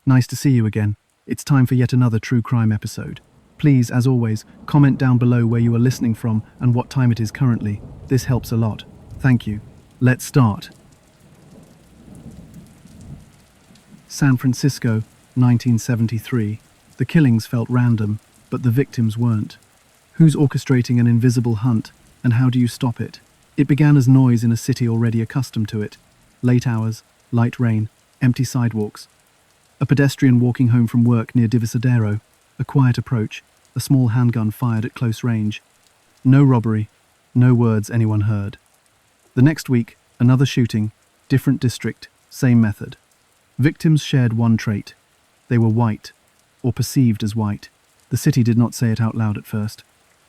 Nice to see you again. It's time for yet another true crime episode. Please, as always, comment down below where you are listening from and what time it is currently. This helps a lot. Thank you. Let's start. San Francisco, 1973. The killings felt random, but the victims weren't. Who's orchestrating an invisible hunt, and how do you stop it? It began as noise in a city already accustomed to it. Late hours, light rain, empty sidewalks. A pedestrian walking home from work near Divisadero, a quiet approach, a small handgun fired at close range. No robbery, no words anyone heard. The next week, another shooting, different district, same method. Victims shared one trait. They were white, or perceived as white. The city did not say it out loud at first,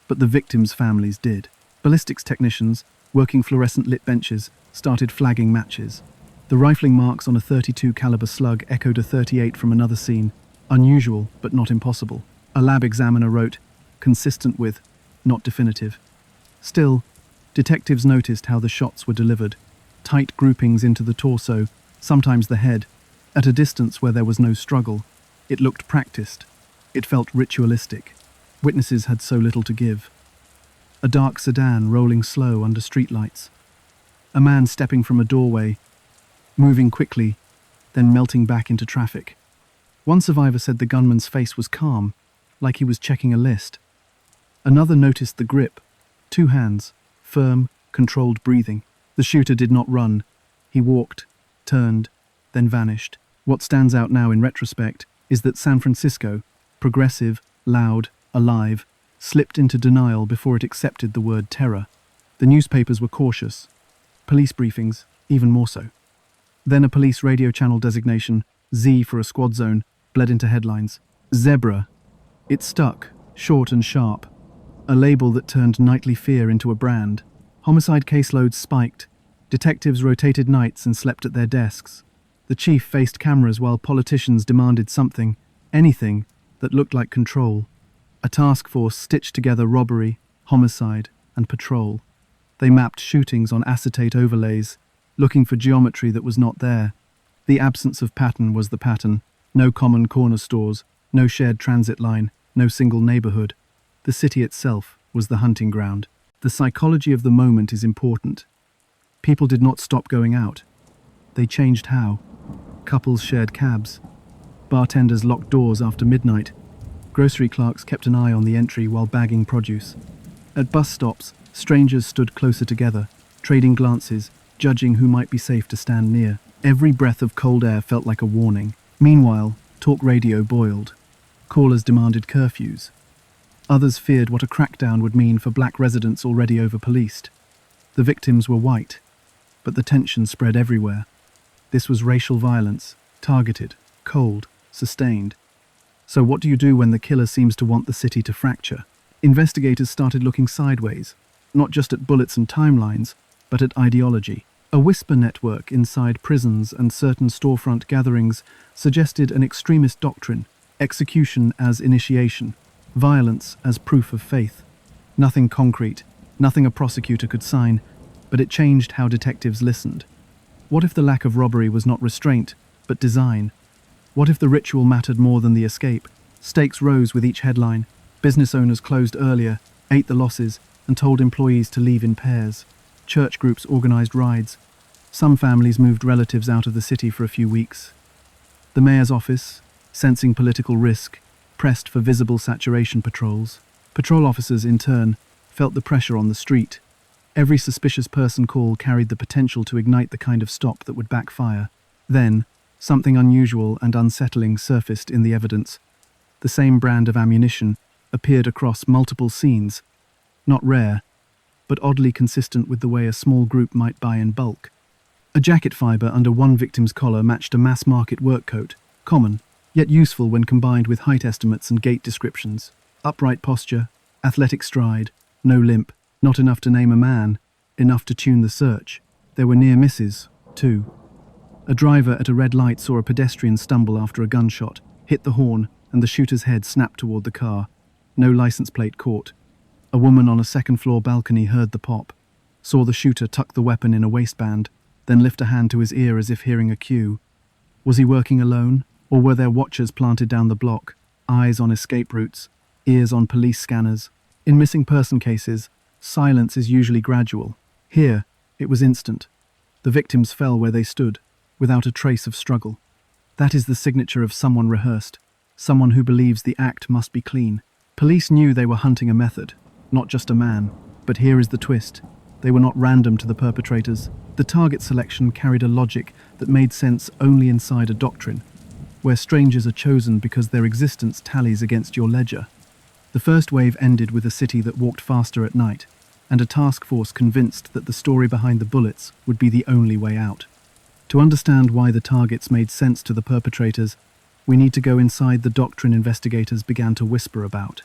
but the victims' families did. Ballistics technicians, working fluorescent-lit benches, started flagging matches. The rifling marks on a .32 caliber slug echoed a .38 from another scene. Unusual, but not impossible. A lab examiner wrote, consistent with, not definitive. Still, detectives noticed how the shots were delivered. Tight groupings into the torso, sometimes the head. At a distance where there was no struggle, it looked practiced. It felt ritualistic. Witnesses had so little to give. A dark sedan rolling slow under streetlights. A man stepping from a doorway, moving quickly, then melting back into traffic. One survivor said the gunman's face was calm, like he was checking a list. Another noticed the grip. 2 hands, firm, controlled breathing. The shooter did not run. He walked, turned, then vanished. What stands out now in retrospect is that San Francisco, progressive, loud, alive, slipped into denial before it accepted the word terror. The newspapers were cautious. Police briefings, even more so. Then a police radio channel designation, Z for a squad zone, bled into headlines. Zebra. It stuck, short and sharp. A label that turned nightly fear into a brand. Homicide caseloads spiked. Detectives rotated nights and slept at their desks. The chief faced cameras while politicians demanded something, anything, that looked like control. A task force stitched together robbery, homicide, and patrol. They mapped shootings on acetate overlays, looking for geometry that was not there. The absence of pattern was the pattern. No common corner stores, no shared transit line, no single neighborhood. The city itself was the hunting ground. The psychology of the moment is important. People did not stop going out. They changed how. Couples shared cabs. Bartenders locked doors after midnight. Grocery clerks kept an eye on the entry while bagging produce. At bus stops, strangers stood closer together, trading glances, judging who might be safe to stand near. Every breath of cold air felt like a warning. Meanwhile, talk radio boiled. Callers demanded curfews. Others feared what a crackdown would mean for black residents already over-policed. The victims were white, but the tension spread everywhere. This was racial violence, targeted, cold, sustained. So what do you do when the killer seems to want the city to fracture? Investigators started looking sideways, not just at bullets and timelines, but at ideology. A whisper network inside prisons and certain storefront gatherings suggested an extremist doctrine, execution as initiation, violence as proof of faith. Nothing concrete, nothing a prosecutor could sign, but it changed how detectives listened. What if the lack of robbery was not restraint, but design? What if the ritual mattered more than the escape? Stakes rose with each headline. Business owners closed earlier, ate the losses, and told employees to leave in pairs. Church groups organized rides. Some families moved relatives out of the city for a few weeks. The mayor's office, sensing political risk, pressed for visible saturation patrols. Patrol officers, in turn, felt the pressure on the street. Every suspicious person call carried the potential to ignite the kind of stop that would backfire. Then, something unusual and unsettling surfaced in the evidence. The same brand of ammunition appeared across multiple scenes. Not rare, but oddly consistent with the way a small group might buy in bulk. A jacket fiber under one victim's collar matched a mass-market work coat, common, yet useful when combined with height estimates and gait descriptions. Upright posture, athletic stride, no limp, not enough to name a man, enough to tune the search. There were near misses, too. A driver at a red light saw a pedestrian stumble after a gunshot, hit the horn, and the shooter's head snapped toward the car. No license plate caught. A woman on a second-floor balcony heard the pop, saw the shooter tuck the weapon in a waistband, then lift a hand to his ear as if hearing a cue. Was he working alone, Or were there watchers planted down the block, eyes on escape routes, ears on police scanners? In missing person cases, silence is usually gradual. Here, it was instant. The victims fell where they stood, without a trace of struggle. That is the signature of someone rehearsed, someone who believes the act must be clean. Police knew they were hunting a method, not just a man. But here is the twist. They were not random to the perpetrators. The target selection carried a logic that made sense only inside a doctrine, where strangers are chosen because their existence tallies against your ledger. The first wave ended with a city that walked faster at night, and a task force convinced that the story behind the bullets would be the only way out. To understand why the targets made sense to the perpetrators, we need to go inside the doctrine investigators began to whisper about.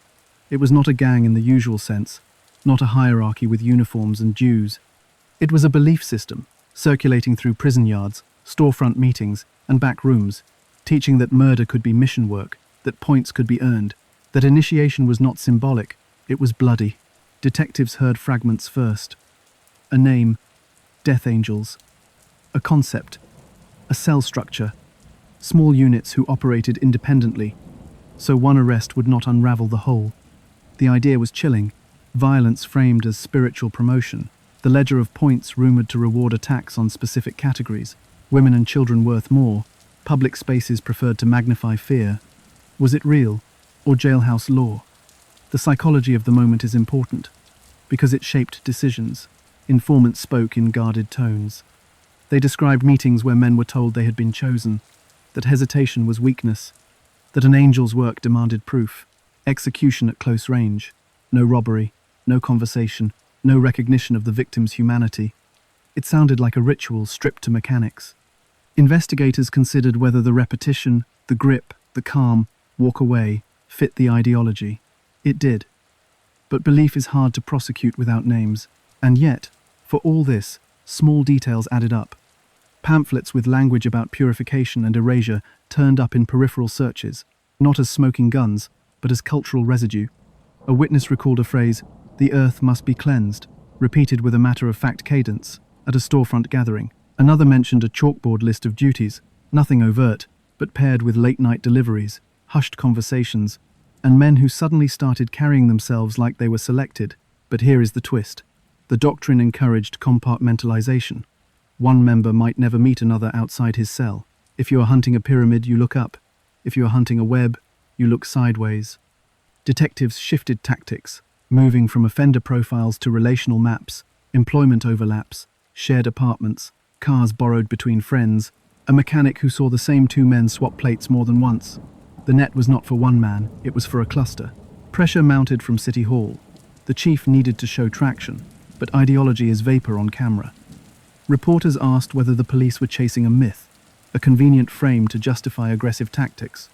It was not a gang in the usual sense, not a hierarchy with uniforms and dues. It was a belief system, circulating through prison yards, storefront meetings, and back rooms, teaching that murder could be mission work, that points could be earned, that initiation was not symbolic, it was bloody. Detectives heard fragments first. A name, death angels. A concept, a cell structure, small units who operated independently, so one arrest would not unravel the whole. The idea was chilling, violence framed as spiritual promotion, the ledger of points rumored to reward attacks on specific categories, women and children worth more, public spaces preferred to magnify fear. Was it real, or jailhouse lore? The psychology of the moment is important, because it shaped decisions. Informants spoke in guarded tones. They described meetings where men were told they had been chosen, that hesitation was weakness, that an angel's work demanded proof, execution at close range, no robbery, no conversation, no recognition of the victim's humanity. It sounded like a ritual stripped to mechanics. Investigators considered whether the repetition, the grip, the calm, walk away, fit the ideology. It did. But belief is hard to prosecute without names, and yet, for all this, small details added up. Pamphlets with language about purification and erasure turned up in peripheral searches, not as smoking guns, but as cultural residue. A witness recalled a phrase, "The earth must be cleansed," repeated with a matter-of-fact cadence, at a storefront gathering. Another mentioned a chalkboard list of duties, nothing overt, but paired with late-night deliveries, hushed conversations, and men who suddenly started carrying themselves like they were selected. But here is the twist. The doctrine encouraged compartmentalization. One member might never meet another outside his cell. If you are hunting a pyramid, you look up. If you are hunting a web, you look sideways. Detectives shifted tactics, moving from offender profiles to relational maps, employment overlaps, shared apartments, cars borrowed between friends, a mechanic who saw the same two men swap plates more than once. The net was not for one man, it was for a cluster. Pressure mounted from City Hall. The chief needed to show traction, but ideology is vapor on camera. Reporters asked whether the police were chasing a myth, a convenient frame to justify aggressive tactics.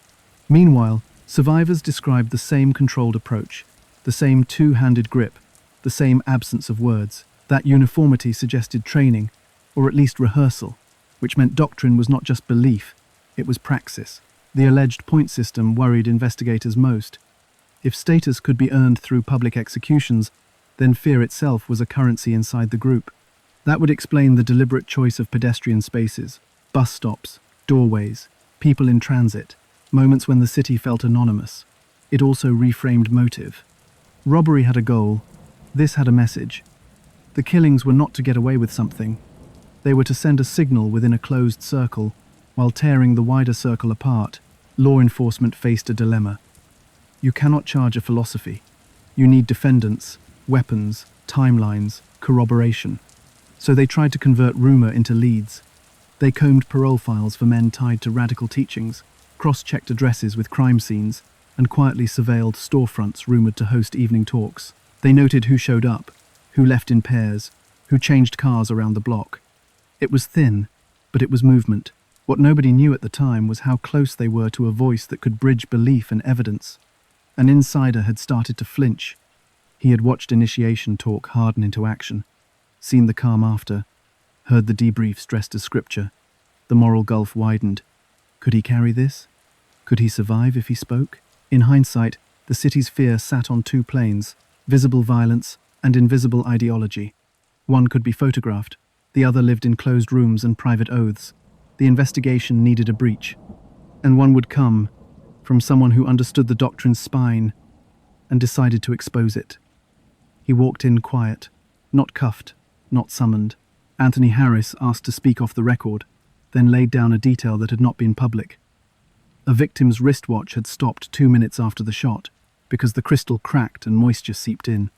Meanwhile, survivors described the same controlled approach, the same two-handed grip, the same absence of words. That uniformity suggested training, or at least rehearsal, which meant doctrine was not just belief, it was praxis. The alleged point system worried investigators most. If status could be earned through public executions, then fear itself was a currency inside the group. That would explain the deliberate choice of pedestrian spaces, bus stops, doorways, people in transit, moments when the city felt anonymous. It also reframed motive. Robbery had a goal. This had a message. The killings were not to get away with something. They were to send a signal within a closed circle, while tearing the wider circle apart. Law enforcement faced a dilemma. You cannot charge a philosophy. You need defendants, weapons, timelines, corroboration. So they tried to convert rumor into leads. They combed parole files for men tied to radical teachings, cross-checked addresses with crime scenes, and quietly surveilled storefronts rumored to host evening talks. They noted who showed up, who left in pairs, who changed cars around the block. It was thin, but it was movement. What nobody knew at the time was how close they were to a voice that could bridge belief and evidence. An insider had started to flinch. He had watched initiation talk harden into action, seen the calm after, heard the debriefs dressed as scripture. The moral gulf widened. Could he carry this? Could he survive if he spoke? In hindsight, the city's fear sat on two planes, visible violence and invisible ideology. One could be photographed, the other lived in closed rooms and private oaths. The investigation needed a breach. And one would come from someone who understood the doctrine's spine and decided to expose it. He walked in quiet, not cuffed, not summoned. Anthony Harris asked to speak off the record, then laid down a detail that had not been public. A victim's wristwatch had stopped 2 minutes after the shot because the crystal cracked and moisture seeped in.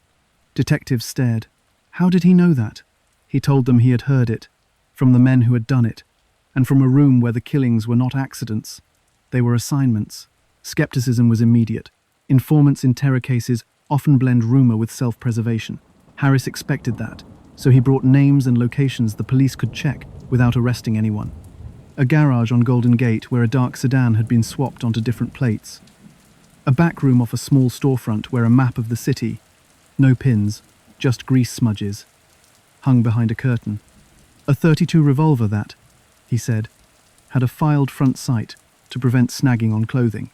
Detectives stared. How did he know that? He told them he had heard it, from the men who had done it, and from a room where the killings were not accidents. They were assignments. Skepticism was immediate. Informants in terror cases often blend rumor with self-preservation. Harris expected that, so he brought names and locations the police could check without arresting anyone. A garage on Golden Gate where a dark sedan had been swapped onto different plates. A back room off a small storefront where a map of the city, no pins, just grease smudges, hung behind a curtain. A .32 revolver that, he said, had a filed front sight to prevent snagging on clothing.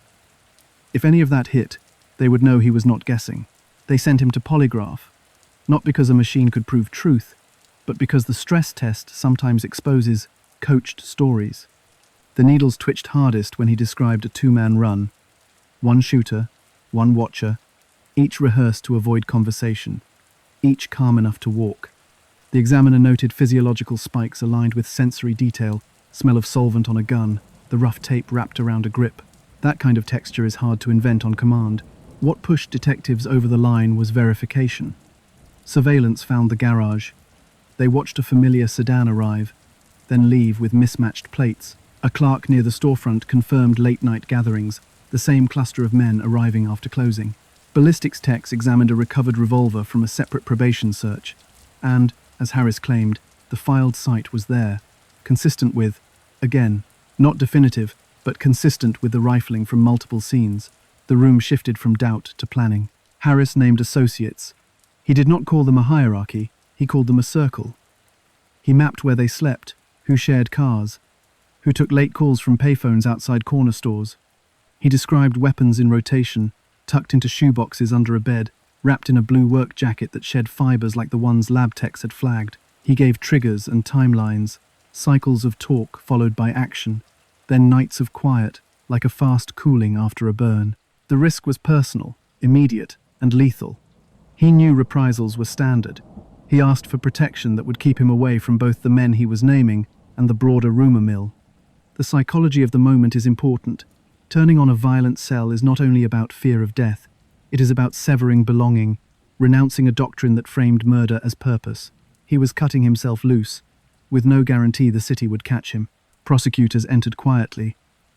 If any of that hit, they would know he was not guessing. They sent him to polygraph, not because a machine could prove truth, but because the stress test sometimes exposes coached stories. The needles twitched hardest when he described a two-man run. One shooter, one watcher, each rehearsed to avoid conversation, each calm enough to walk. The examiner noted physiological spikes aligned with sensory detail, smell of solvent on a gun, the rough tape wrapped around a grip. That kind of texture is hard to invent on command. What pushed detectives over the line was verification. Surveillance found the garage. They watched a familiar sedan arrive, then leave with mismatched plates. A clerk near the storefront confirmed late-night gatherings, the same cluster of men arriving after closing. Ballistics techs examined a recovered revolver from a separate probation search, and, as Harris claimed, the filed sight was there, consistent with, again, not definitive, but consistent with the rifling from multiple scenes. The room shifted from doubt to planning. Harris named associates. He did not call them a hierarchy, he called them a circle. He mapped where they slept, who shared cars, who took late calls from payphones outside corner stores. He described weapons in rotation, tucked into shoeboxes under a bed, wrapped in a blue work jacket that shed fibers like the ones lab techs had flagged. He gave triggers and timelines, cycles of talk followed by action, then nights of quiet, like a fast cooling after a burn. The risk was personal, immediate, and lethal. He knew reprisals were standard. He asked for protection that would keep him away from both the men he was naming and the broader rumor mill. The psychology of the moment is important. Turning on a violent cell is not only about fear of death, it is about severing belonging, renouncing a doctrine that framed murder as purpose. He was cutting himself loose, with no guarantee the city would catch him. Prosecutors entered quietly,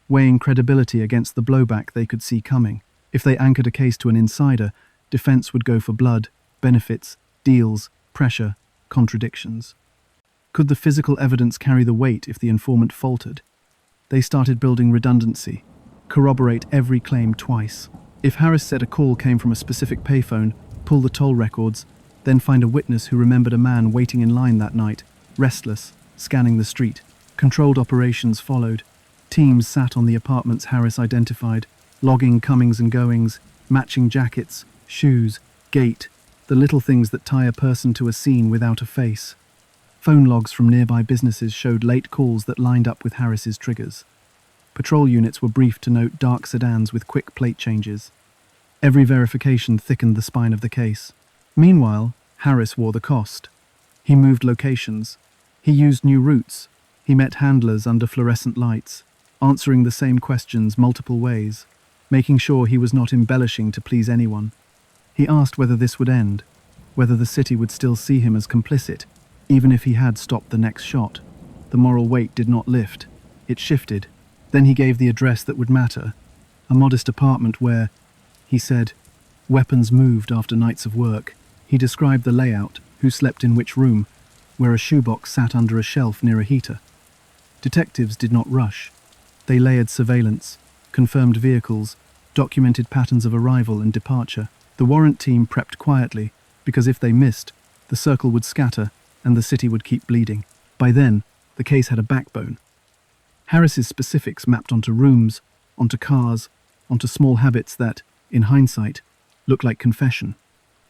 weighing credibility against the blowback they could see coming. If they anchored a case to an insider, defense would go for blood, benefits, deals, pressure, contradictions. Could the physical evidence carry the weight if the informant faltered? They started building redundancy, corroborate every claim twice. If Harris said a call came from a specific payphone, pull the toll records, then find a witness who remembered a man waiting in line that night, restless, scanning the street. Controlled operations followed. Teams sat on the apartments Harris identified, logging comings and goings, matching jackets, shoes, gait, the little things that tie a person to a scene without a face. Phone logs from nearby businesses showed late calls that lined up with Harris's triggers. Patrol units were briefed to note dark sedans with quick plate changes. Every verification thickened the spine of the case. Meanwhile, Harris wore the cost. He moved locations. He used new routes. He met handlers under fluorescent lights, answering the same questions multiple ways, making sure he was not embellishing to please anyone. He asked whether this would end, whether the city would still see him as complicit, even if he had stopped the next shot. The moral weight did not lift. It shifted. Then he gave the address that would matter, a modest apartment where, he said, weapons moved after nights of work. He described the layout, who slept in which room, where a shoebox sat under a shelf near a heater. Detectives did not rush. They layered surveillance, confirmed vehicles, documented patterns of arrival and departure. The warrant team prepped quietly, because if they missed, the circle would scatter and the city would keep bleeding. By then, the case had a backbone. Harris's specifics mapped onto rooms, onto cars, onto small habits that, in hindsight, looked like confession.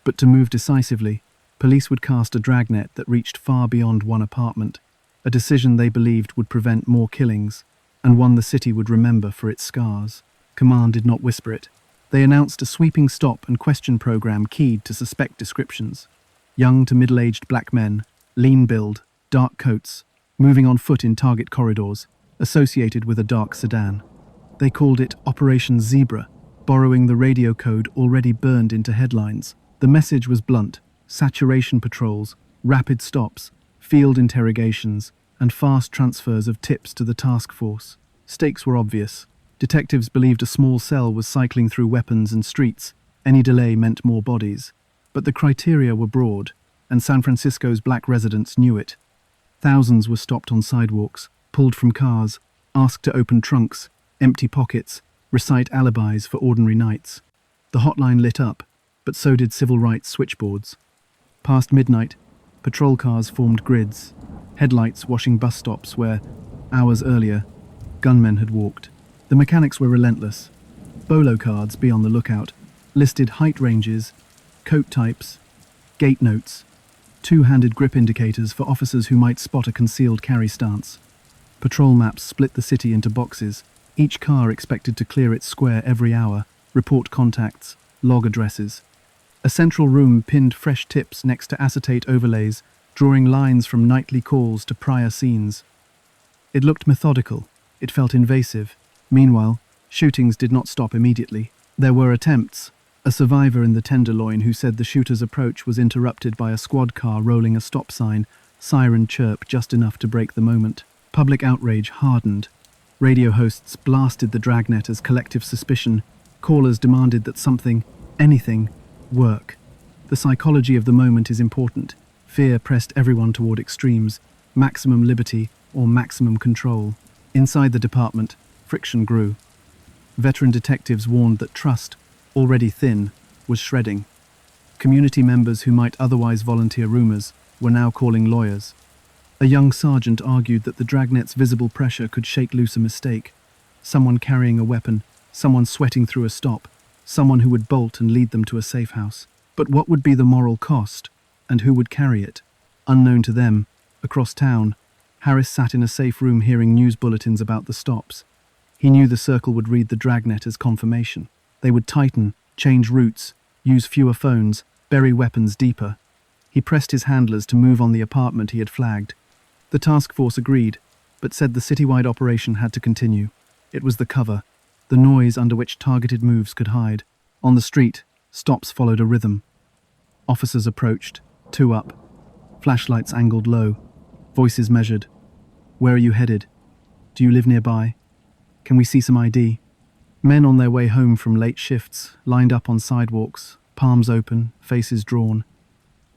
But to move decisively, police would cast a dragnet that reached far beyond one apartment, a decision they believed would prevent more killings, and one the city would remember for its scars. Command did not whisper it. They announced a sweeping stop and question program keyed to suspect descriptions. Young to middle-aged black men, lean build, dark coats, moving on foot in target corridors, associated with a dark sedan. They called it Operation Zebra, borrowing the radio code already burned into headlines. The message was blunt: saturation patrols, rapid stops, field interrogations, and fast transfers of tips to the task force. Stakes were obvious. Detectives believed a small cell was cycling through weapons and streets. Any delay meant more bodies. But the criteria were broad, and San Francisco's black residents knew it. Thousands were stopped on sidewalks, pulled from cars, asked to open trunks, empty pockets, recite alibis for ordinary nights. The hotline lit up, but so did civil rights switchboards. Past midnight, patrol cars formed grids, headlights washing bus stops where, hours earlier, gunmen had walked. The mechanics were relentless. Bolo cards, be on the lookout, listed height ranges, coat types, gait notes, two-handed grip indicators for officers who might spot a concealed carry stance. Patrol maps split the city into boxes, each car expected to clear its square every hour, report contacts, log addresses. A central room pinned fresh tips next to acetate overlays, drawing lines from nightly calls to prior scenes. It looked methodical. It felt invasive. Meanwhile, shootings did not stop immediately. There were attempts. A survivor in the Tenderloin who said the shooter's approach was interrupted by a squad car rolling a stop sign, siren chirp just enough to break the moment. Public outrage hardened. Radio hosts blasted the dragnet as collective suspicion. Callers demanded that something, anything, work. The psychology of the moment is important. Fear pressed everyone toward extremes, maximum liberty or maximum control. Inside the department, friction grew. Veteran detectives warned that trust, already thin, was shredding. Community members who might otherwise volunteer rumors were now calling lawyers. A young sergeant argued that the dragnet's visible pressure could shake loose a mistake. Someone carrying a weapon, someone sweating through a stop, someone who would bolt and lead them to a safe house. But what would be the moral cost, and who would carry it? Unknown to them, across town, Harris sat in a safe room hearing news bulletins about the stops. He knew the circle would read the dragnet as confirmation. They would tighten, change routes, use fewer phones, bury weapons deeper. He pressed his handlers to move on the apartment he had flagged. The task force agreed, but said the citywide operation had to continue. It was the cover, the noise under which targeted moves could hide. On the street, stops followed a rhythm. Officers approached, two up, flashlights angled low, voices measured. Where are you headed? Do you live nearby? Can we see some ID? Men on their way home from late shifts, lined up on sidewalks, palms open, faces drawn.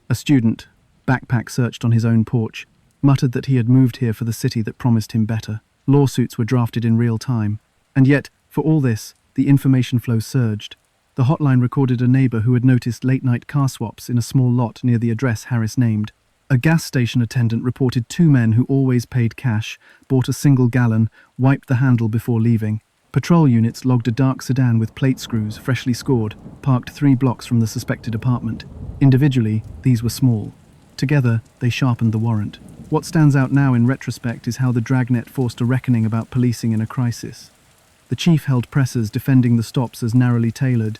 A student, backpack searched on his own porch, muttered that he had moved here for the city that promised him better. Lawsuits were drafted in real time. And yet, for all this, the information flow surged. The hotline recorded a neighbor who had noticed late-night car swaps in a small lot near the address Harris named. A gas station attendant reported two men who always paid cash, bought a single gallon, wiped the handle before leaving. Patrol units logged a dark sedan with plate screws, freshly scored, parked 3 blocks from the suspected apartment. Individually, these were small. Together, they sharpened the warrant. What stands out now in retrospect is how the dragnet forced a reckoning about policing in a crisis. The chief held pressers defending the stops as narrowly tailored.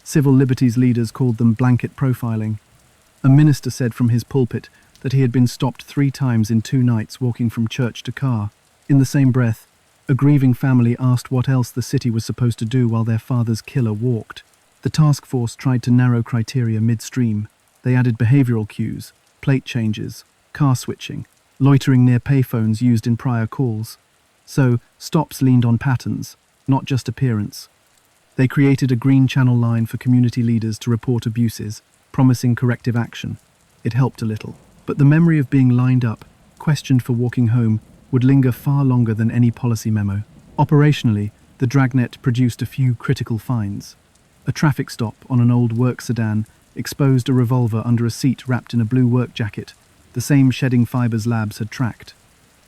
Civil liberties leaders called them blanket profiling. A minister said from his pulpit that he had been stopped 3 times in 2 nights walking from church to car. In the same breath, a grieving family asked what else the city was supposed to do while their father's killer walked. The task force tried to narrow criteria midstream. They added behavioral cues, plate changes, car switching, loitering near payphones used in prior calls. So, stops leaned on patterns, not just appearance. They created a green channel line for community leaders to report abuses, promising corrective action. It helped a little. But the memory of being lined up, questioned for walking home, would linger far longer than any policy memo. Operationally, the dragnet produced a few critical finds. A traffic stop on an old work sedan exposed a revolver under a seat wrapped in a blue work jacket, the same shedding fibers labs had tracked.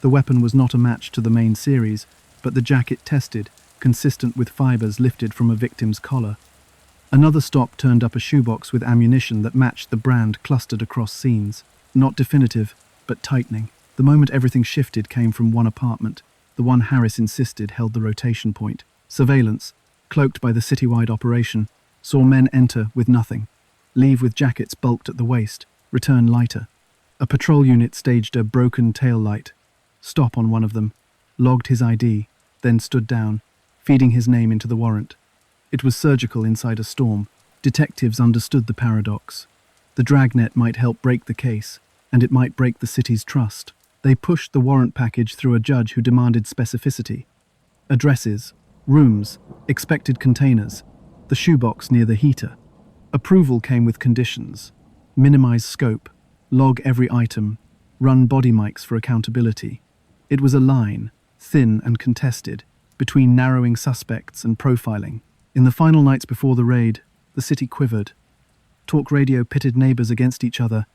The weapon was not a match to the main series, but the jacket tested, consistent with fibers lifted from a victim's collar. Another stop turned up a shoebox with ammunition that matched the brand clustered across scenes. Not definitive, but tightening. The moment everything shifted came from one apartment. The The one Harris insisted held the rotation point. Surveillance, cloaked by the citywide operation, saw men enter with nothing, leave with jackets bulked at the waist, return lighter. A patrol unit staged a broken tail light, stop on one of them, logged his ID, then stood down, feeding his name into the warrant. It was surgical inside a storm. Detectives understood the paradox. The dragnet might help break the case, and it might break the city's trust. They pushed the warrant package through a judge who demanded specificity. Addresses, rooms, expected containers, the shoebox near the heater. Approval came with conditions. Minimize scope, log every item, run body mics for accountability. It was a line, thin and contested, between narrowing suspects and profiling. In the final nights before the raid, the city quivered. Talk radio pitted neighbors against each other.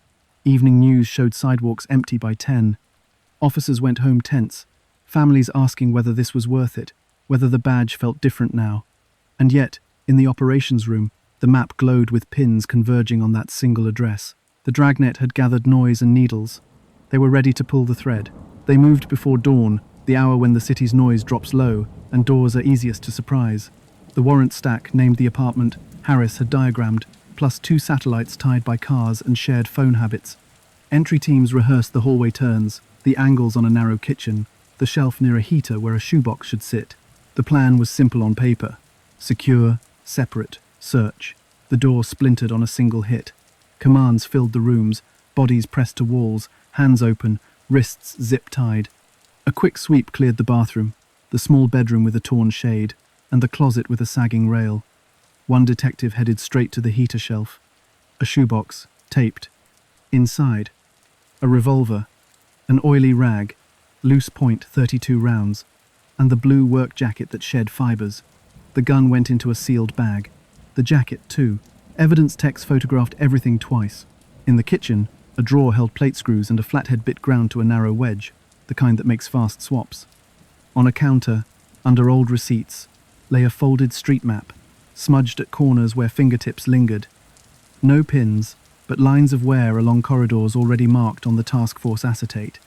Evening news showed sidewalks empty by 10. Officers went home tense, families asking whether this was worth it, whether the badge felt different now. And yet, in the operations room, the map glowed with pins converging on that single address. The dragnet had gathered noise and needles. They were ready to pull the thread. They moved before dawn, the hour when the city's noise drops low and doors are easiest to surprise. The warrant stack named the apartment Harris had diagrammed, plus 2 satellites tied by cars and shared phone habits. Entry teams rehearsed the hallway turns, the angles on a narrow kitchen, the shelf near a heater where a shoebox should sit. The plan was simple on paper. Secure, separate, search. The door splintered on a single hit. Commands filled the rooms, bodies pressed to walls, hands open, wrists zip-tied. A quick sweep cleared the bathroom, the small bedroom with a torn shade, and the closet with a sagging rail. One detective headed straight to the heater shelf. A shoebox, taped. Inside, a revolver, an oily rag, loose point 32 rounds, and the blue work jacket that shed fibers. The gun went into a sealed bag. The jacket, too. Evidence techs photographed everything twice. In the kitchen, a drawer held plate screws and a flathead bit ground to a narrow wedge, the kind that makes fast swaps. On a counter, under old receipts, lay a folded street map, smudged at corners where fingertips lingered. No pins, but lines of wear along corridors already marked on the task force acetate.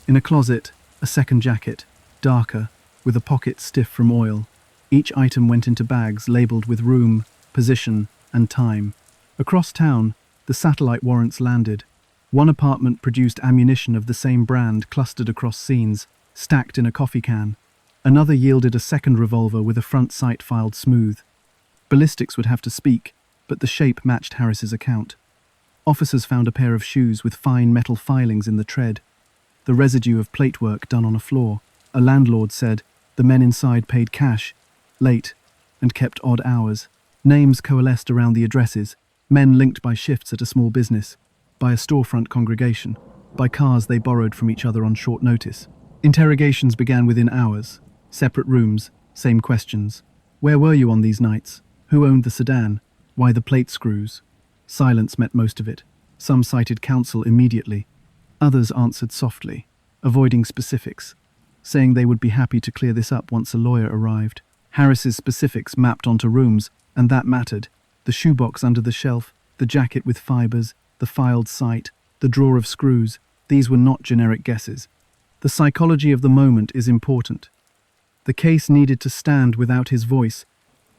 In a closet, a second jacket, darker, with a pocket stiff from oil. Each item went into bags labelled with room, position, and time. Across town, the satellite warrants landed. One apartment produced ammunition of the same brand clustered across scenes, stacked in a coffee can. Another yielded a second revolver with a front sight filed smooth. Ballistics would have to speak, but the shape matched Harris's account. Officers found a pair of shoes with fine metal filings in the tread, the residue of platework done on a floor. A landlord said the men inside paid cash, late, and kept odd hours. Names coalesced around the addresses, men linked by shifts at a small business, by a storefront congregation, by cars they borrowed from each other on short notice. Interrogations began within hours. Separate rooms, same questions. Where were you on these nights? Who owned the sedan? Why the plate screws? Silence met most of it. Some cited counsel immediately. Others answered softly, avoiding specifics, saying they would be happy to clear this up once a lawyer arrived. Harris's specifics mapped onto rooms, and that mattered. The shoebox under the shelf, the jacket with fibers, the filed sight, the drawer of screws. These were not generic guesses. The psychology of the moment is important. The case needed to stand without his voice,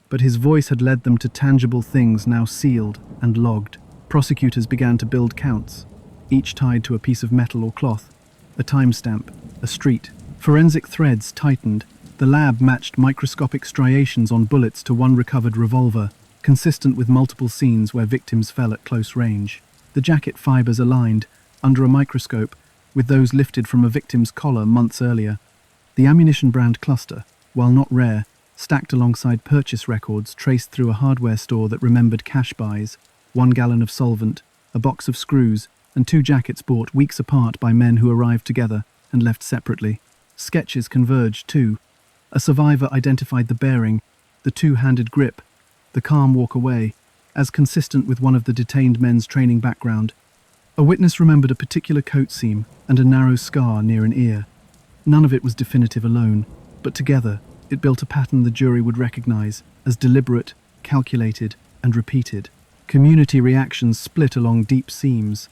but his voice had led them to tangible things now sealed and logged. Prosecutors began to build counts, each tied to a piece of metal or cloth, a timestamp, a street. Forensic threads tightened. The lab matched microscopic striations on bullets to one recovered revolver, consistent with multiple scenes where victims fell at close range. The jacket fibers aligned, under a microscope, with those lifted from a victim's collar months earlier. The ammunition brand cluster, while not rare, stacked alongside purchase records traced through a hardware store that remembered cash buys, 1 gallon of solvent, a box of screws, and 2 jackets bought weeks apart by men who arrived together and left separately. Sketches converged, too. A survivor identified the bearing, the two-handed grip, the calm walk away, as consistent with one of the detained men's training background. A witness remembered a particular coat seam and a narrow scar near an ear. None of it was definitive alone, but together it built a pattern the jury would recognize as deliberate, calculated, and repeated. Community reactions split along deep seams.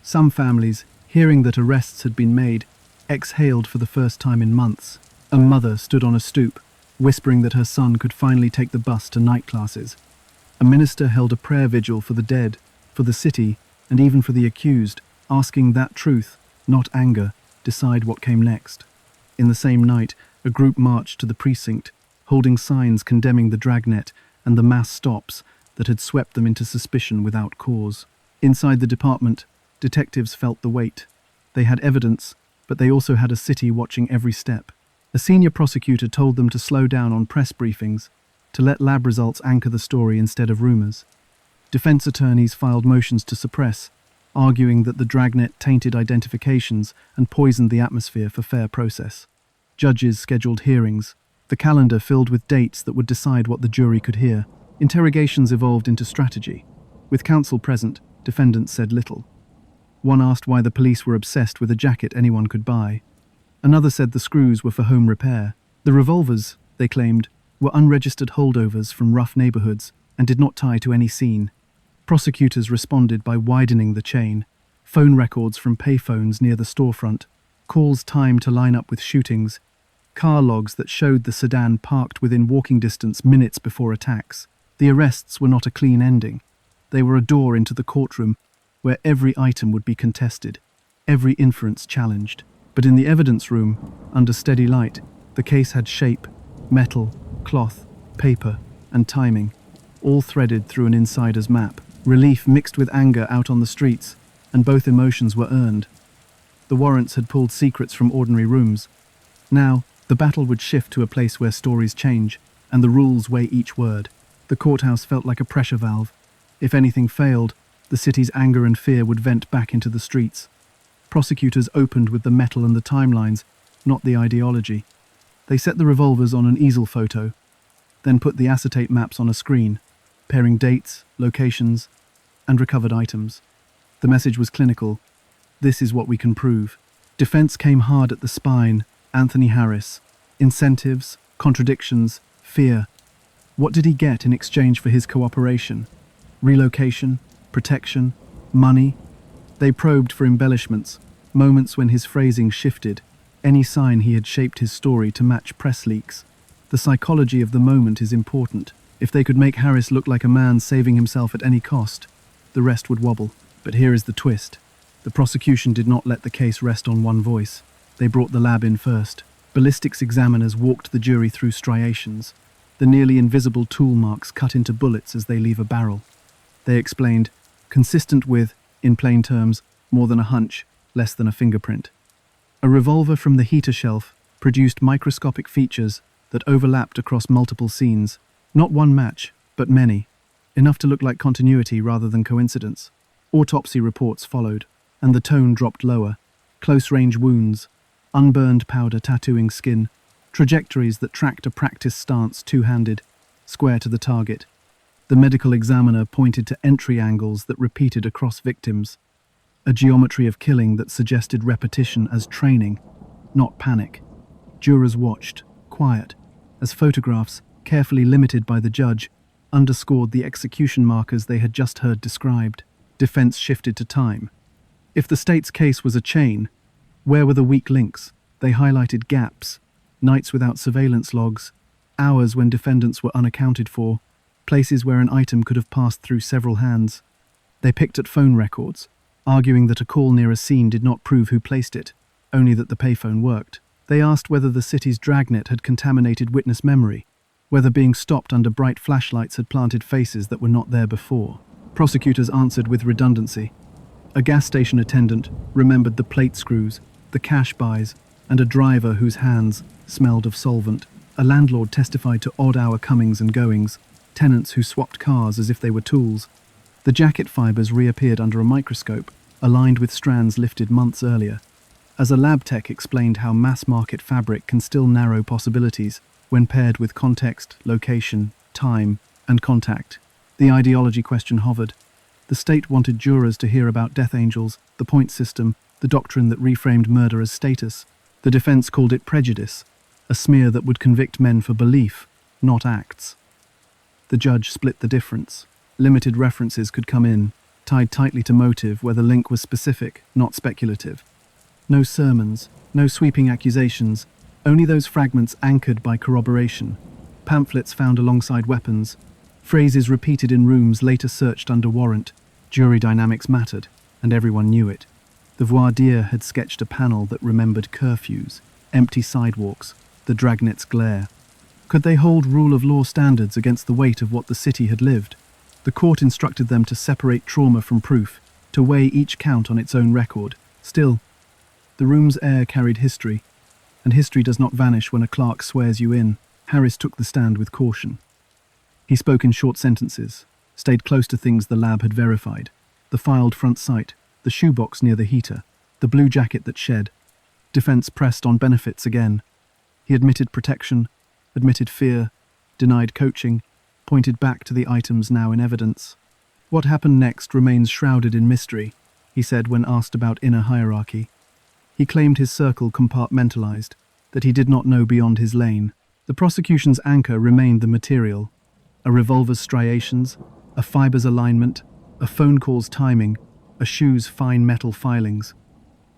Some families, hearing that arrests had been made, exhaled for the first time in months. A mother stood on a stoop, whispering that her son could finally take the bus to night classes. A minister held a prayer vigil for the dead, for the city, and even for the accused, asking that truth, not anger, decide what came next. In the same night, a group marched to the precinct, holding signs condemning the dragnet and the mass stops that had swept them into suspicion without cause. Inside the department, detectives felt the weight. They had evidence, but they also had a city watching every step. A senior prosecutor told them to slow down on press briefings, to let lab results anchor the story instead of rumors. Defense attorneys filed motions to suppress, arguing that the dragnet tainted identifications and poisoned the atmosphere for fair process. Judges scheduled hearings, the calendar filled with dates that would decide what the jury could hear. Interrogations evolved into strategy. With counsel present, defendants said little. One asked why the police were obsessed with a jacket anyone could buy. Another said the screws were for home repair. The revolvers, they claimed, were unregistered holdovers from rough neighborhoods and did not tie to any scene. Prosecutors responded by widening the chain. Phone records from payphones near the storefront, calls timed to line up with shootings, car logs that showed the sedan parked within walking distance minutes before attacks. The arrests were not a clean ending. They were a door into the courtroom where every item would be contested, every inference challenged. But in the evidence room, under steady light, the case had shape, metal, cloth, paper, and timing, all threaded through an insider's map. Relief mixed with anger out on the streets, and both emotions were earned. The warrants had pulled secrets from ordinary rooms. Now, the battle would shift to a place where stories change, and the rules weigh each word. The courthouse felt like a pressure valve. If anything failed, the city's anger and fear would vent back into the streets. Prosecutors opened with the metal and the timelines, not the ideology. They set the revolvers on an easel photo, then put the acetate maps on a screen, pairing dates, locations, and recovered items. The message was clinical. This is what we can prove. Defense came hard at the spine. Anthony Harris. Incentives, contradictions, fear. What did he get in exchange for his cooperation? Relocation, protection, money? They probed for embellishments, moments when his phrasing shifted, any sign he had shaped his story to match press leaks. The psychology of the moment is important. If they could make Harris look like a man saving himself at any cost, the rest would wobble. But here is the twist. The prosecution did not let the case rest on one voice. They brought the lab in first. Ballistics examiners walked the jury through striations, the nearly invisible tool marks cut into bullets as they leave a barrel. They explained, consistent with, in plain terms, more than a hunch, less than a fingerprint. A revolver from the heater shelf produced microscopic features that overlapped across multiple scenes. Not one match, but many. Enough to look like continuity rather than coincidence. Autopsy reports followed, and the tone dropped lower. Close-range wounds, unburned powder tattooing skin, trajectories that tracked a practice stance two-handed, square to the target. The medical examiner pointed to entry angles that repeated across victims, a geometry of killing that suggested repetition as training, not panic. Jurors watched, quiet, as photographs, carefully limited by the judge, underscored the execution markers they had just heard described. Defense shifted to time. If the state's case was a chain, where were the weak links? They highlighted gaps, nights without surveillance logs, hours when defendants were unaccounted for, places where an item could have passed through several hands. They picked at phone records, arguing that a call near a scene did not prove who placed it, only that the payphone worked. They asked whether the city's dragnet had contaminated witness memory, whether being stopped under bright flashlights had planted faces that were not there before. Prosecutors answered with redundancy. A gas station attendant remembered the plate screws, the cash buys, and a driver whose hands smelled of solvent. A landlord testified to odd-hour comings and goings, tenants who swapped cars as if they were tools. The jacket fibers reappeared under a microscope, aligned with strands lifted months earlier. As a lab tech explained how mass-market fabric can still narrow possibilities when paired with context, location, time, and contact. The ideology question hovered. The state wanted jurors to hear about death angels, the point system, the doctrine that reframed murder as status. The defense called it prejudice, a smear that would convict men for belief, not acts. The judge split the difference. Limited references could come in, tied tightly to motive where the link was specific, not speculative. No sermons, no sweeping accusations, Only those fragments anchored by corroboration, pamphlets found alongside weapons, phrases repeated in rooms later searched under warrant. Jury dynamics mattered, and everyone knew it. The voir dire had sketched a panel that remembered curfews, empty sidewalks, the dragnet's glare. Could they hold rule of law standards against the weight of what the city had lived? The court instructed them to separate trauma from proof, to weigh each count on its own record. Still, the room's air carried history, and history does not vanish when a clerk swears you in. Harris took the stand with caution. He spoke in short sentences, stayed close to things the lab had verified: the filed front sight, the shoebox near the heater, the blue jacket that shed. Defense pressed on benefits again. He admitted protection, admitted fear, denied coaching, pointed back to the items now in evidence. What happened next remains shrouded in mystery, he said when asked about inner hierarchy. He claimed his circle compartmentalized, that he did not know beyond his lane. The prosecution's anchor remained the material: a revolver's striations, a fiber's alignment, a phone call's timing, a shoe's fine metal filings.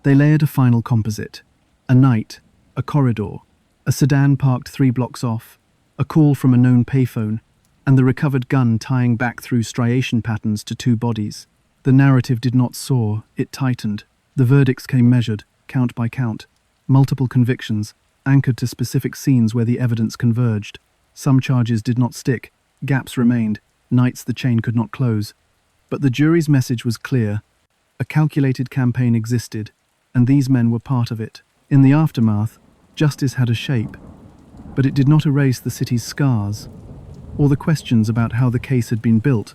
They layered a final composite: a night, a corridor, a sedan parked 3 blocks off, a call from a known payphone, and the recovered gun tying back through striation patterns to 2 bodies. The narrative did not soar, it tightened. The verdicts came measured, count by count. Multiple convictions, anchored to specific scenes where the evidence converged. Some charges did not stick, gaps remained, nights the chain could not close. But the jury's message was clear. A calculated campaign existed, and these men were part of it. In the aftermath, justice had a shape, but it did not erase the city's scars, or the questions about how the case had been built,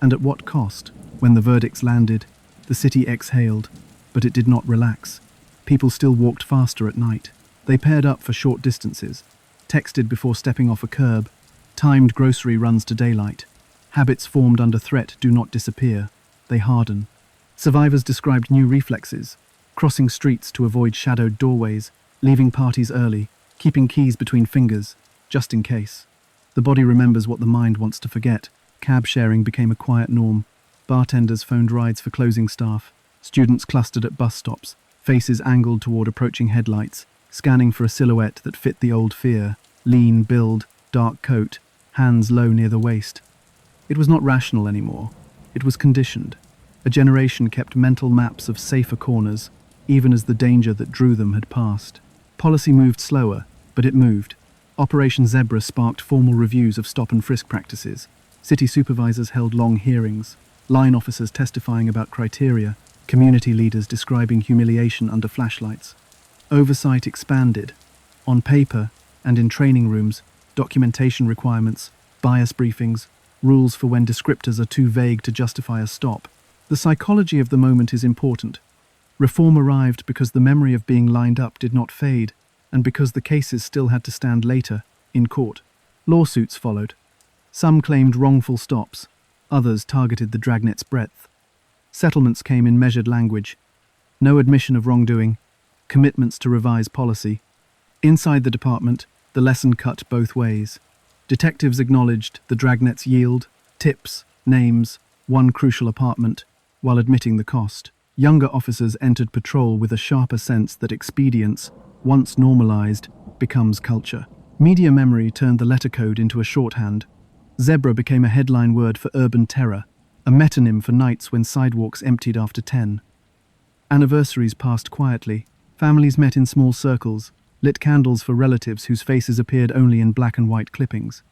and at what cost. When the verdicts landed, the city exhaled, but it did not relax. People still walked faster at night. They paired up for short distances, texted before stepping off a curb, timed grocery runs to daylight. Habits formed under threat do not disappear, they harden. Survivors described new reflexes: crossing streets to avoid shadowed doorways, leaving parties early, keeping keys between fingers, just in case. The body remembers what the mind wants to forget. Cab sharing became a quiet norm. Bartenders phoned rides for closing staff. Students clustered at bus stops, faces angled toward approaching headlights, scanning for a silhouette that fit the old fear: lean build, dark coat, hands low near the waist. It was not rational anymore. It was conditioned. A generation kept mental maps of safer corners, even as the danger that drew them had passed. Policy moved slower, but it moved. Operation Zebra sparked formal reviews of stop and frisk practices. City supervisors held long hearings, line officers testifying about criteria, community leaders describing humiliation under flashlights. Oversight expanded. On paper and in training rooms, documentation requirements, bias briefings, rules for when descriptors are too vague to justify a stop. The psychology of the moment is important. Reform arrived because the memory of being lined up did not fade, and because the cases still had to stand later, in court. Lawsuits followed. Some claimed wrongful stops, others targeted the dragnet's breadth. Settlements came in measured language. No admission of wrongdoing, commitments to revise policy. Inside the department, the lesson cut both ways. Detectives acknowledged the dragnet's yield, tips, names, one crucial apartment, while admitting the cost. Younger officers entered patrol with a sharper sense that expedience, once normalized, becomes culture. Media memory turned the letter code into a shorthand. Zebra became a headline word for urban terror, a metonym for nights when sidewalks emptied after 10. Anniversaries passed quietly. Families met in small circles, lit candles for relatives whose faces appeared only in black and white clippings.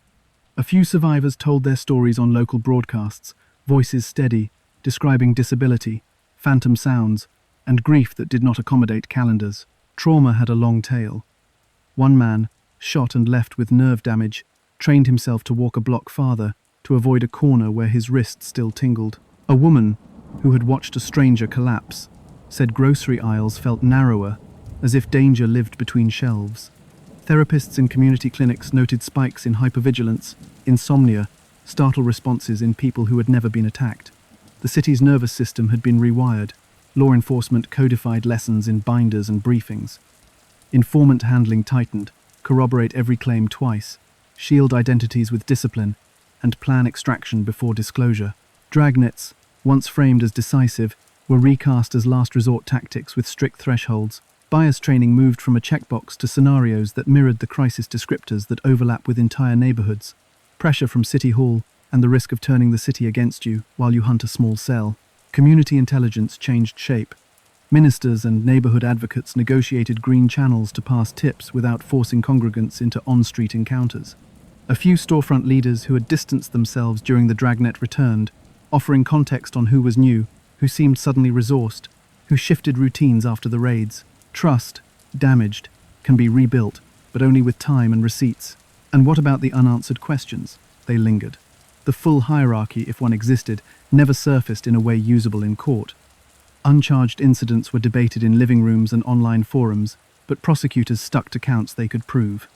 A few survivors told their stories on local broadcasts, voices steady, describing disability, phantom sounds, and grief that did not accommodate calendars. Trauma had a long tail. One man, shot and left with nerve damage, trained himself to walk a block farther, to avoid a corner where his wrist still tingled. A woman, who had watched a stranger collapse, said grocery aisles felt narrower, as if danger lived between shelves. Therapists in community clinics noted spikes in hypervigilance, insomnia, startle responses in people who had never been attacked. The city's nervous system had been rewired. Law enforcement codified lessons in binders and briefings. Informant handling tightened, corroborate every claim twice, shield identities with discipline, and plan extraction before disclosure. Dragnets, once framed as decisive, were recast as last resort tactics with strict thresholds. Bias training moved from a checkbox to scenarios that mirrored the crisis descriptors that overlap with entire neighborhoods. Pressure from City Hall and the risk of turning the city against you while you hunt a small cell. Community intelligence changed shape. Ministers and neighborhood advocates negotiated green channels to pass tips without forcing congregants into on-street encounters. A few storefront leaders who had distanced themselves during the dragnet returned, offering context on who was new, who seemed suddenly resourced, who shifted routines after the raids. Trust, damaged, can be rebuilt, but only with time and receipts. And what about the unanswered questions? They lingered. The full hierarchy, if one existed, never surfaced in a way usable in court. Uncharged incidents were debated in living rooms and online forums, but prosecutors stuck to counts they could prove.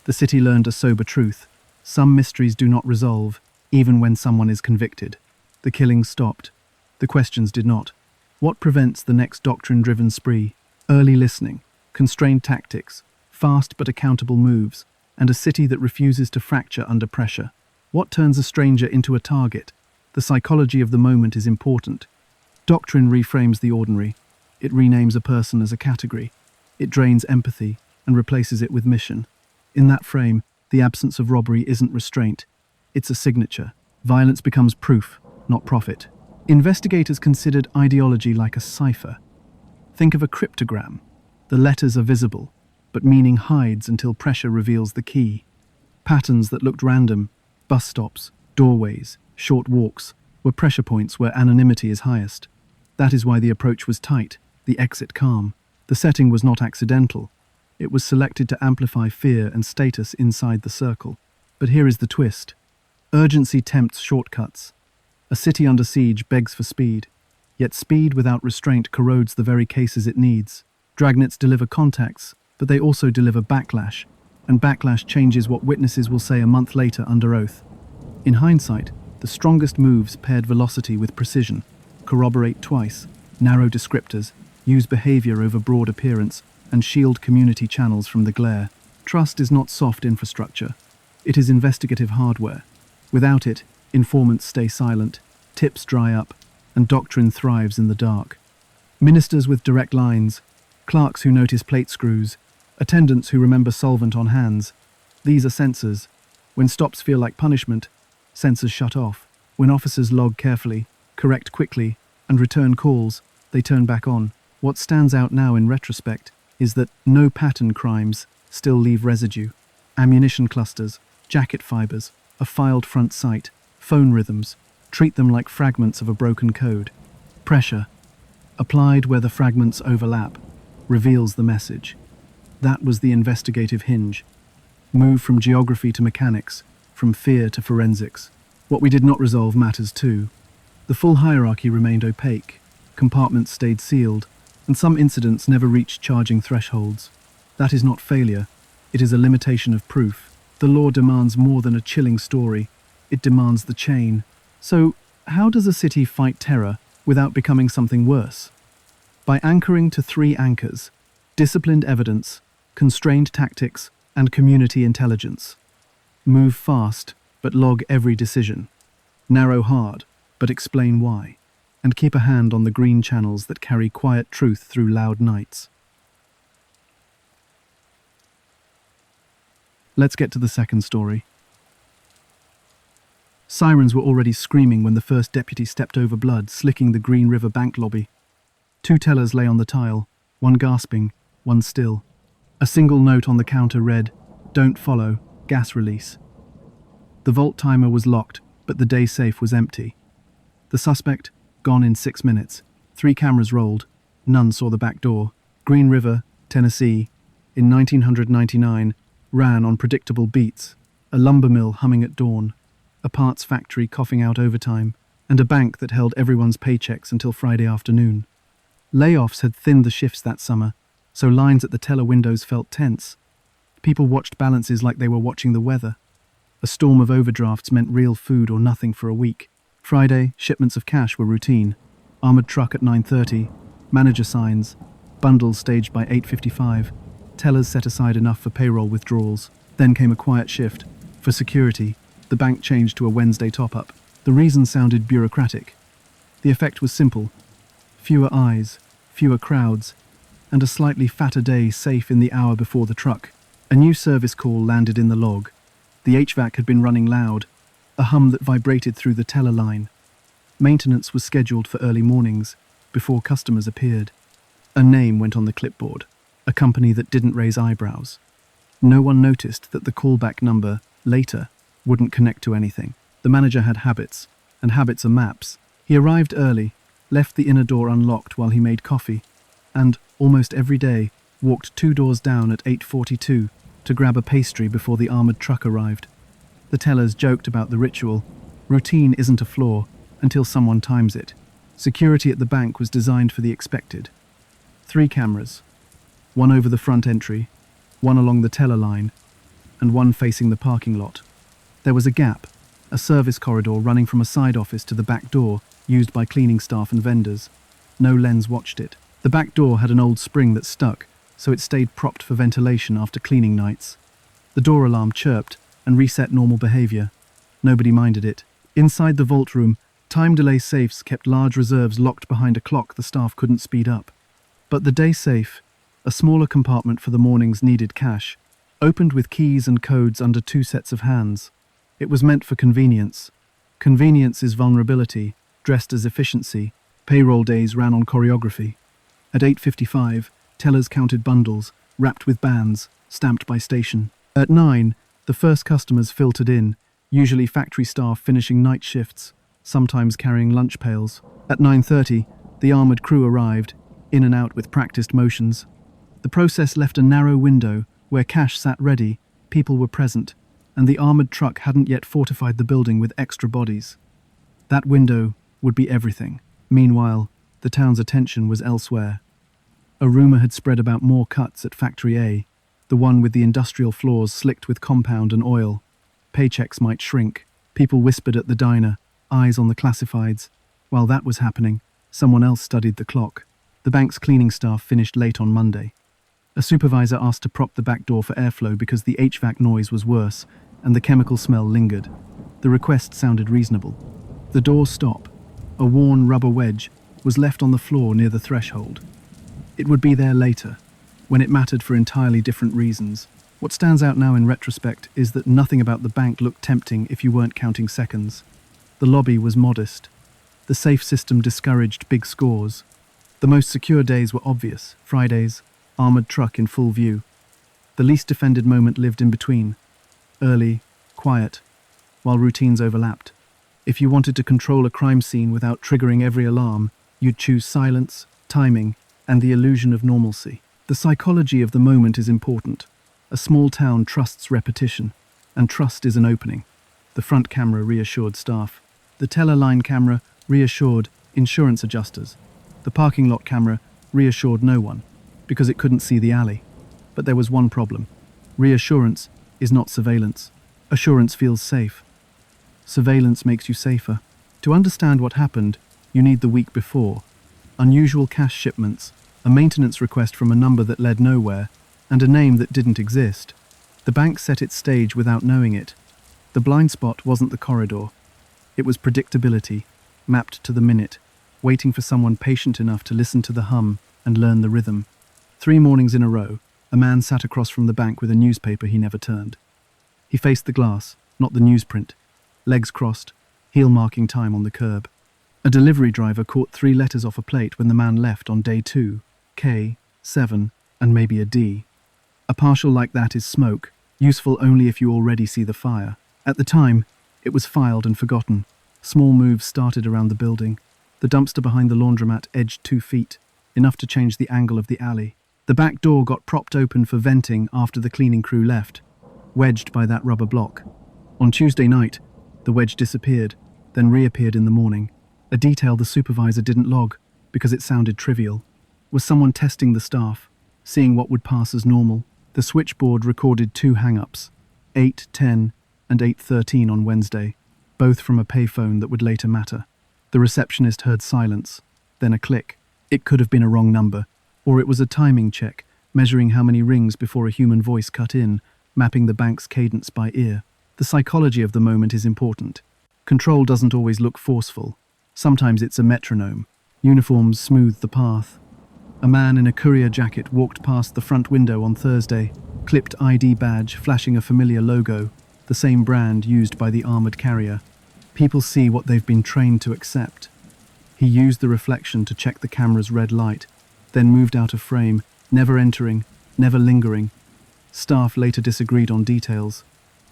The city learned a sober truth. Some mysteries do not resolve, even when someone is convicted. The killings stopped. The questions did not. What prevents the next doctrine-driven spree? Early listening, constrained tactics, fast but accountable moves, and a city that refuses to fracture under pressure. What turns a stranger into a target? The psychology of the moment is important. Doctrine reframes the ordinary. It renames a person as a category. It drains empathy and replaces it with mission. In that frame, the absence of robbery isn't restraint. It's a signature. Violence becomes proof, not profit. Investigators considered ideology like a cipher. Think of a cryptogram. The letters are visible, but meaning hides until pressure reveals the key. Patterns that looked random, bus stops, doorways, short walks, were pressure points where anonymity is highest. That is why the approach was tight, the exit calm. The setting was not accidental. It was selected to amplify fear and status inside the circle. But here is the twist. Urgency tempts shortcuts. A city under siege begs for speed. Yet speed without restraint corrodes the very cases it needs. Dragnets deliver contacts, but they also deliver backlash, and backlash changes what witnesses will say a month later under oath. In hindsight, the strongest moves paired velocity with precision, corroborate twice, narrow descriptors, use behavior over broad appearance, and shield community channels from the glare. Trust is not soft infrastructure. It is investigative hardware. Without it, informants stay silent, tips dry up, and doctrine thrives in the dark. Ministers with direct lines, clerks who notice plate screws, attendants who remember solvent on hands. These are sensors. When stops feel like punishment, sensors shut off. When officers log carefully, correct quickly, and return calls, they turn back on. What stands out now in retrospect is that no pattern crimes still leave residue. Ammunition clusters, jacket fibers, a filed front sight, phone rhythms, treat them like fragments of a broken code. Pressure, applied where the fragments overlap, reveals the message. That was the investigative hinge. Move from geography to mechanics, from fear to forensics. What we did not resolve matters too. The full hierarchy remained opaque, compartments stayed sealed, and some incidents never reached charging thresholds. That is not failure, it is a limitation of proof. The law demands more than a chilling story, it demands the chain. So, how does a city fight terror without becoming something worse? By anchoring to 3 anchors: disciplined evidence, constrained tactics, and community intelligence. Move fast, but log every decision. Narrow hard, but explain why. And keep a hand on the green channels that carry quiet truth through loud nights. Let's get to the second story. Sirens were already screaming when the first deputy stepped over blood, slicking the Green River Bank lobby. 2 tellers lay on the tile, one gasping, one still. A single note on the counter read, "Don't follow, gas release." The vault timer was locked, but the day safe was empty. The suspect, gone in 6 minutes. 3 cameras rolled. None saw the back door. Green River, Tennessee, in 1999, ran on predictable beats. A lumber mill humming at dawn, a parts factory coughing out overtime, and a bank that held everyone's paychecks until Friday afternoon. Layoffs had thinned the shifts that summer, so lines at the teller windows felt tense. People watched balances like they were watching the weather. A storm of overdrafts meant real food or nothing for a week. Friday, shipments of cash were routine. Armored truck at 9:30, manager signs, bundles staged by 8:55. Tellers set aside enough for payroll withdrawals. Then came a quiet shift. For security, the bank changed to a Wednesday top-up. The reason sounded bureaucratic. The effect was simple. Fewer eyes, fewer crowds, and a slightly fatter day safe in the hour before the truck. A new service call landed in the log. The HVAC had been running loud, a hum that vibrated through the teller line. Maintenance was scheduled for early mornings, before customers appeared. A name went on the clipboard, a company that didn't raise eyebrows. No one noticed that the callback number, later, wouldn't connect to anything. The manager had habits, and habits are maps. He arrived early, left the inner door unlocked while he made coffee, and, almost every day, walked 2 doors down at 8:42 to grab a pastry before the armored truck arrived. The tellers joked about the ritual. Routine isn't a flaw until someone times it. Security at the bank was designed for the expected. 3 cameras, one over the front entry, one along the teller line, and one facing the parking lot. There was a gap, a service corridor running from a side office to the back door, used by cleaning staff and vendors. No lens watched it. The back door had an old spring that stuck, so it stayed propped for ventilation after cleaning nights. The door alarm chirped and reset normal behavior. Nobody minded it. Inside the vault room, time delay safes kept large reserves locked behind a clock the staff couldn't speed up. But the day safe, a smaller compartment for the morning's needed cash, opened with keys and codes under 2 sets of hands. It was meant for convenience. Convenience is vulnerability, dressed as efficiency. Payroll days ran on choreography. At 8:55, tellers counted bundles, wrapped with bands, stamped by station. At 9, the first customers filtered in, usually factory staff finishing night shifts, sometimes carrying lunch pails. At 9:30, the armored crew arrived, in and out with practiced motions. The process left a narrow window where cash sat ready, people were present, and the armored truck hadn't yet fortified the building with extra bodies. That window would be everything. Meanwhile, the town's attention was elsewhere. A rumor had spread about more cuts at Factory A, the one with the industrial floors slicked with compound and oil. Paychecks might shrink. People whispered at the diner, eyes on the classifieds. While that was happening, someone else studied the clock. The bank's cleaning staff finished late on Monday. A supervisor asked to prop the back door for airflow because the HVAC noise was worse and the chemical smell lingered. The request sounded reasonable. The door's stop, a worn rubber wedge, was left on the floor near the threshold. It would be there later, when it mattered for entirely different reasons. What stands out now in retrospect is that nothing about the bank looked tempting if you weren't counting seconds. The lobby was modest. The safe system discouraged big scores. The most secure days were obvious: Fridays, armored truck in full view. The least defended moment lived in between. Early, quiet, while routines overlapped. If you wanted to control a crime scene without triggering every alarm, you'd choose silence, timing, and the illusion of normalcy. The psychology of the moment is important. A small town trusts repetition, and trust is an opening. The front camera reassured staff. The teller line camera reassured insurance adjusters. The parking lot camera reassured no one, because it couldn't see the alley. But there was one problem. Reassurance is not surveillance. Assurance feels safe. Surveillance makes you safer. To understand what happened, you need the week before. Unusual cash shipments, a maintenance request from a number that led nowhere, and a name that didn't exist. The bank set its stage without knowing it. The blind spot wasn't the corridor. It was predictability, mapped to the minute, waiting for someone patient enough to listen to the hum and learn the rhythm. 3 mornings in a row, a man sat across from the bank with a newspaper he never turned. He faced the glass, not the newsprint. Legs crossed, heel marking time on the curb. A delivery driver caught 3 letters off a plate when the man left on day 2, K, 7, and maybe a D. A partial like that is smoke, useful only if you already see the fire. At the time, it was filed and forgotten. Small moves started around the building. The dumpster behind the laundromat edged 2 feet, enough to change the angle of the alley. The back door got propped open for venting after the cleaning crew left, wedged by that rubber block. On Tuesday night, the wedge disappeared, then reappeared in the morning. A detail the supervisor didn't log because it sounded trivial. Was someone testing the staff, seeing what would pass as normal? The switchboard recorded 2 hang-ups, 8:10 and 8:13 on Wednesday, both from a payphone that would later matter. The receptionist heard silence, then a click. It could have been a wrong number, or it was a timing check, measuring how many rings before a human voice cut in, mapping the bank's cadence by ear. The psychology of the moment is important. Control doesn't always look forceful. Sometimes it's a metronome. Uniforms smooth the path. A man in a courier jacket walked past the front window on Thursday, clipped ID badge flashing a familiar logo, the same brand used by the armored carrier. People see what they've been trained to accept. He used the reflection to check the camera's red light, then moved out of frame, never entering, never lingering. Staff later disagreed on details.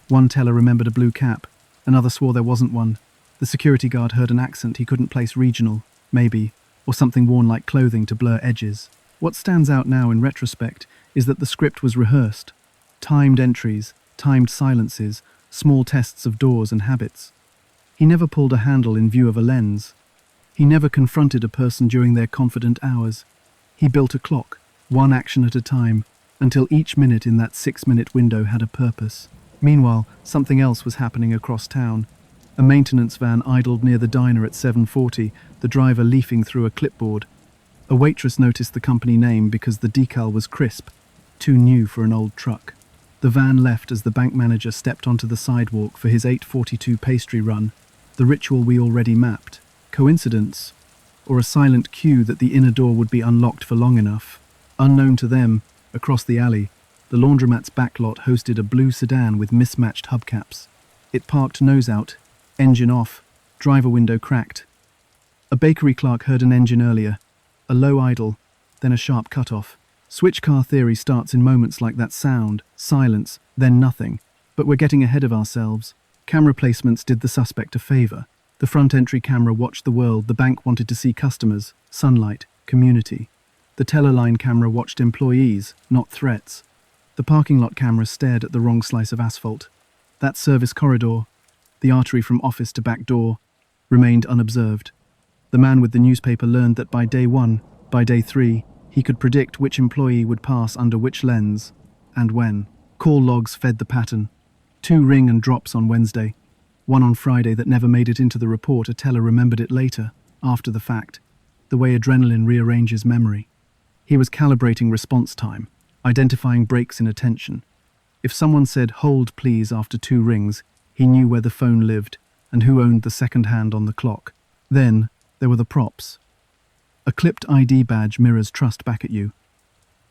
One teller remembered a blue cap, another swore there wasn't one. The security guard heard an accent he couldn't place regional, maybe, or something worn like clothing to blur edges. What stands out now in retrospect is that the script was rehearsed. Timed entries, timed silences, small tests of doors and habits. He never pulled a handle in view of a lens. He never confronted a person during their confident hours. He built a clock, one action at a time, until each minute in that 6-minute window had a purpose. Meanwhile, something else was happening across town. A maintenance van idled near the diner at 7:40, the driver leafing through a clipboard. A waitress noticed the company name because the decal was crisp, too new for an old truck. The van left as the bank manager stepped onto the sidewalk for his 8:42 pastry run, the ritual we already mapped. Coincidence? Or a silent cue that the inner door would be unlocked for long enough? Unknown to them, across the alley, the laundromat's backlot hosted a blue sedan with mismatched hubcaps. It parked nose out, engine off, driver window cracked. A bakery clerk heard an engine earlier, a low idle, then a sharp cut-off. Switch car theory starts in moments like that: sound, silence, then nothing. But we're getting ahead of ourselves. Camera placements did the suspect a favor. The front entry camera watched the world the bank wanted to see: customers, sunlight, community. The teller line camera watched employees, not threats. The parking lot camera stared at the wrong slice of asphalt. That service corridor, the artery from office to back door, remained unobserved. The man with the newspaper learned that by day 1, by day 3, he could predict which employee would pass under which lens, and when. Call logs fed the pattern. 2 ring and drops on Wednesday. 1 on Friday that never made it into the report. A teller remembered it later, after the fact, the way adrenaline rearranges memory. He was calibrating response time, identifying breaks in attention. If someone said, "Hold please," after 2 rings, he knew where the phone lived and who owned the second hand on the clock. Then, there were the props. A clipped ID badge mirrors trust back at you.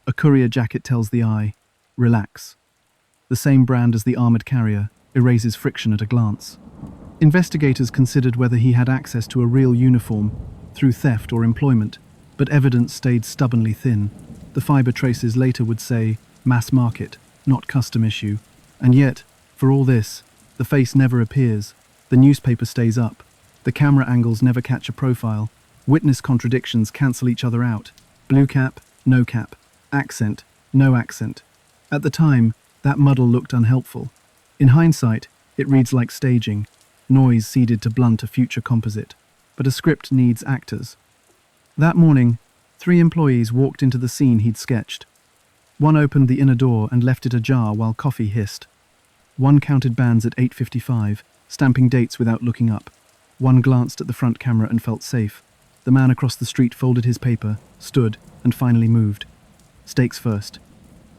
A courier jacket tells the eye, relax. The same brand as the armored carrier erases friction at a glance. Investigators considered whether he had access to a real uniform through theft or employment, but evidence stayed stubbornly thin. The fiber traces later would say, mass market, not custom issue. And yet, for all this, the face never appears. The newspaper stays up. The camera angles never catch a profile. Witness contradictions cancel each other out. Blue cap, no cap. Accent, no accent. At the time, that muddle looked unhelpful. In hindsight, it reads like staging, noise seeded to blunt a future composite. But a script needs actors. That morning, 3 employees walked into the scene he'd sketched. 1 opened the inner door and left it ajar while coffee hissed. 1 counted bands at 8:55, stamping dates without looking up. 1 glanced at the front camera and felt safe. The man across the street folded his paper, stood, and finally moved. Stakes first.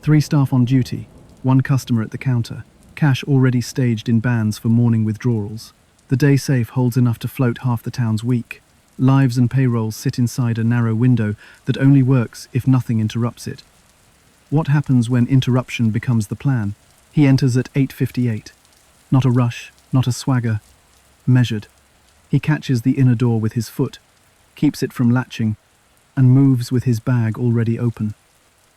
3 staff on duty, 1 customer at the counter, cash already staged in bands for morning withdrawals. The day safe holds enough to float half the town's week. Lives and payrolls sit inside a narrow window that only works if nothing interrupts it. What happens when interruption becomes the plan? He enters at 8:58. Not a rush, not a swagger. Measured. He catches the inner door with his foot, keeps it from latching, and moves with his bag already open.